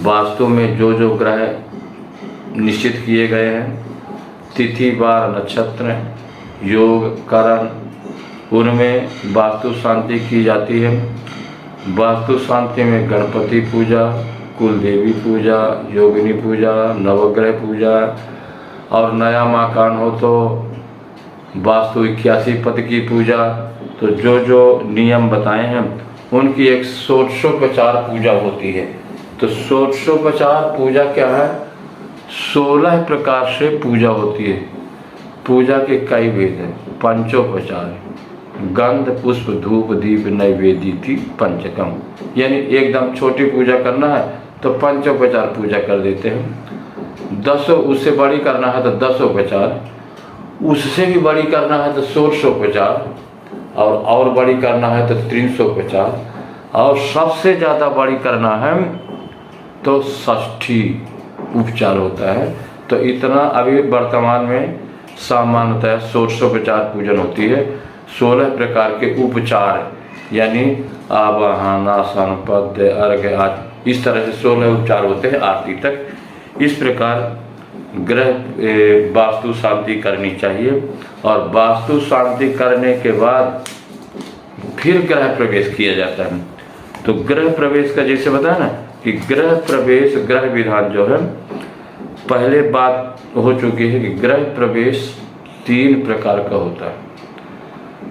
वास्तु में जो जो ग्रह निश्चित किए गए हैं, तिथि, वार, नक्षत्र, योग, करण, उनमें वास्तु शांति की जाती है। वास्तु शांति में गणपति पूजा, कुल देवी पूजा, योगिनी पूजा, नवग्रह पूजा, और नया मकान हो तो वास्तु 81 पद की पूजा। तो जो जो नियम बताए हैं उनकी एक षोडशोपचार पूजा होती है। तो षोडशोपचार पूजा क्या है? 16 प्रकार से पूजा होती है। पूजा के कई भेद हैं। पंचोपचार, गंध, पुष्प, धूप, दीप, नैवेद्य, पंचकम, यानी एकदम छोटी पूजा करना है तो पंचोपचार पूजा कर देते हैं। 10 उससे बड़ी करना है तो 10ओपचार, उससे भी बड़ी करना है तो 16ओपचार, और बड़ी करना है तो 300ओपचार, और सबसे ज़्यादा बड़ी करना है तो 60 उपचार होता है। तो इतना अभी वर्तमान में सामान्यतः 16ओपचार पूजन होती है। 16 प्रकार के उपचार, यानी आवाहन, आसन, पद्य, अर्घ्य आदि, इस तरह से 16 उपचार होते हैं आरती तक। इस प्रकार ग्रह वास्तु शांति करनी चाहिए, और वास्तु शांति करने के बाद फिर ग्रह प्रवेश किया जाता है। तो ग्रह प्रवेश का जैसे बताया ना कि ग्रह प्रवेश, ग्रह विधान जो है, पहले बात हो चुकी है कि ग्रह प्रवेश 3 प्रकार का होता है।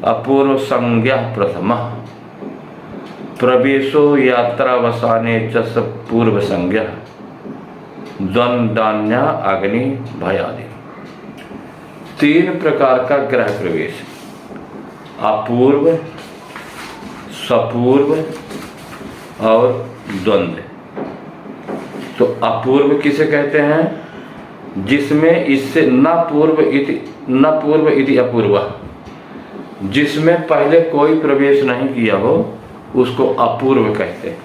अपूर्व संज्ञा प्रथम, प्रवेशो यात्रावसाने च पूर्व संज्ञा, द्वंद्वान्या अग्नि भयादि। 3 प्रकार का ग्रह प्रवेश, अपूर्व, सपूर्व और द्वंद्व। तो अपूर्व किसे कहते हैं? जिसमें इससे न पूर्व इति अपूर्व, जिसमें पहले कोई प्रवेश नहीं किया हो उसको अपूर्व कहते हैं।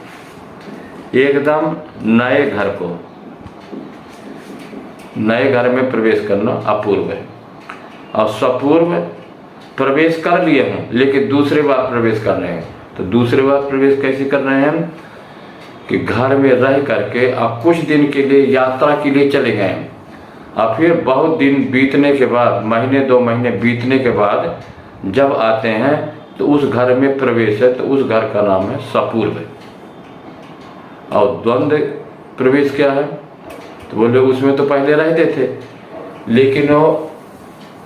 एकदम नए घर को, नए घर में प्रवेश करना अपूर्व है। और सपूर्व, प्रवेश कर लिए हैं लेकिन दूसरे बार प्रवेश कर रहे हैं। तो दूसरे बार प्रवेश कैसे कर रहे हैं कि घर में रह करके आप कुछ दिन के लिए यात्रा के लिए चले गए, और फिर बहुत दिन बीतने के बाद, महीने 2 महीने बीतने के बाद जब आते हैं तो उस घर में प्रवेश है, तो उस घर का नाम है सपूर्व। और द्वंद्व प्रवेश क्या है? तो बोले उसमें तो पहले रहते थे लेकिन वो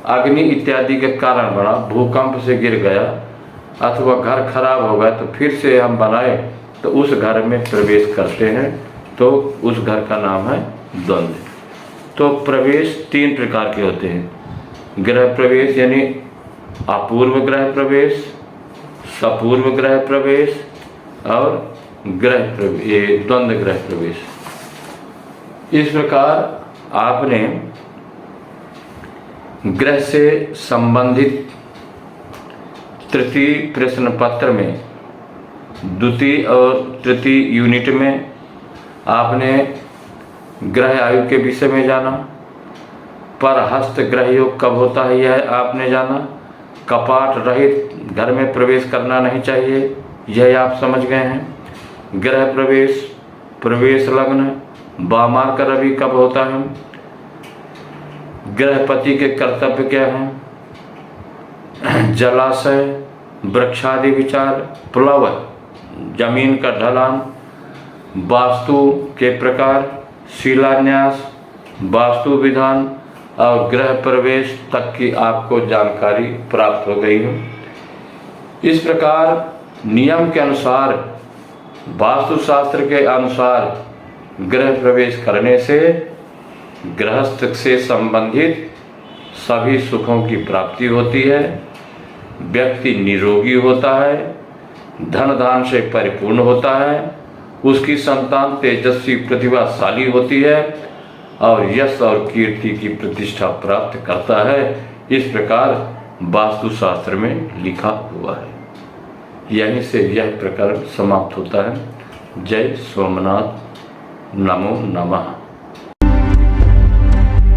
अग्नि इत्यादि के कारण बना, भूकंप से गिर गया अथवा घर खराब हो गया, तो फिर से हम बनाए तो उस घर में प्रवेश करते हैं, तो उस घर का नाम है द्वंद्व। तो प्रवेश 3 प्रकार के होते हैं। ग्रह प्रवेश यानी अपूर्व ग्रह प्रवेश, सपूर्व ग्रह प्रवेश और द्वंद्व ग्रह प्रवेश। इस प्रकार आपने ग्रह से संबंधित तृतीय प्रश्न पत्र में द्वितीय और तृतीय यूनिट में आपने ग्रह आयु के विषय में जाना, पर हस्त ग्रह योग कब होता है यह आपने जाना, कपाट रहित घर में प्रवेश करना नहीं चाहिए, यह आप समझ गए हैं। गृह प्रवेश, प्रवेश लग्न, वामार्क रवि कब होता है, गृहपति के कर्तव्य क्या हैं, जलाशय, वृक्षादि विचार, प्लव, जमीन का ढलान, वास्तु के प्रकार, शिलान्यास, वास्तु विधान और गृह प्रवेश तक की आपको जानकारी प्राप्त हो गई है। इस प्रकार नियम के अनुसार, वास्तुशास्त्र के अनुसार गृह प्रवेश करने से गृहस्थ से संबंधित सभी सुखों की प्राप्ति होती है, व्यक्ति निरोगी होता है, धन दान से परिपूर्ण होता है, उसकी संतान तेजस्वी प्रतिभाशाली होती है और यश और कीर्ति की प्रतिष्ठा प्राप्त करता है। इस प्रकार वास्तुशास्त्र में लिखा हुआ है। यहीं से यह प्रकरण समाप्त होता है। जय सोमनाथ, नमो नमः।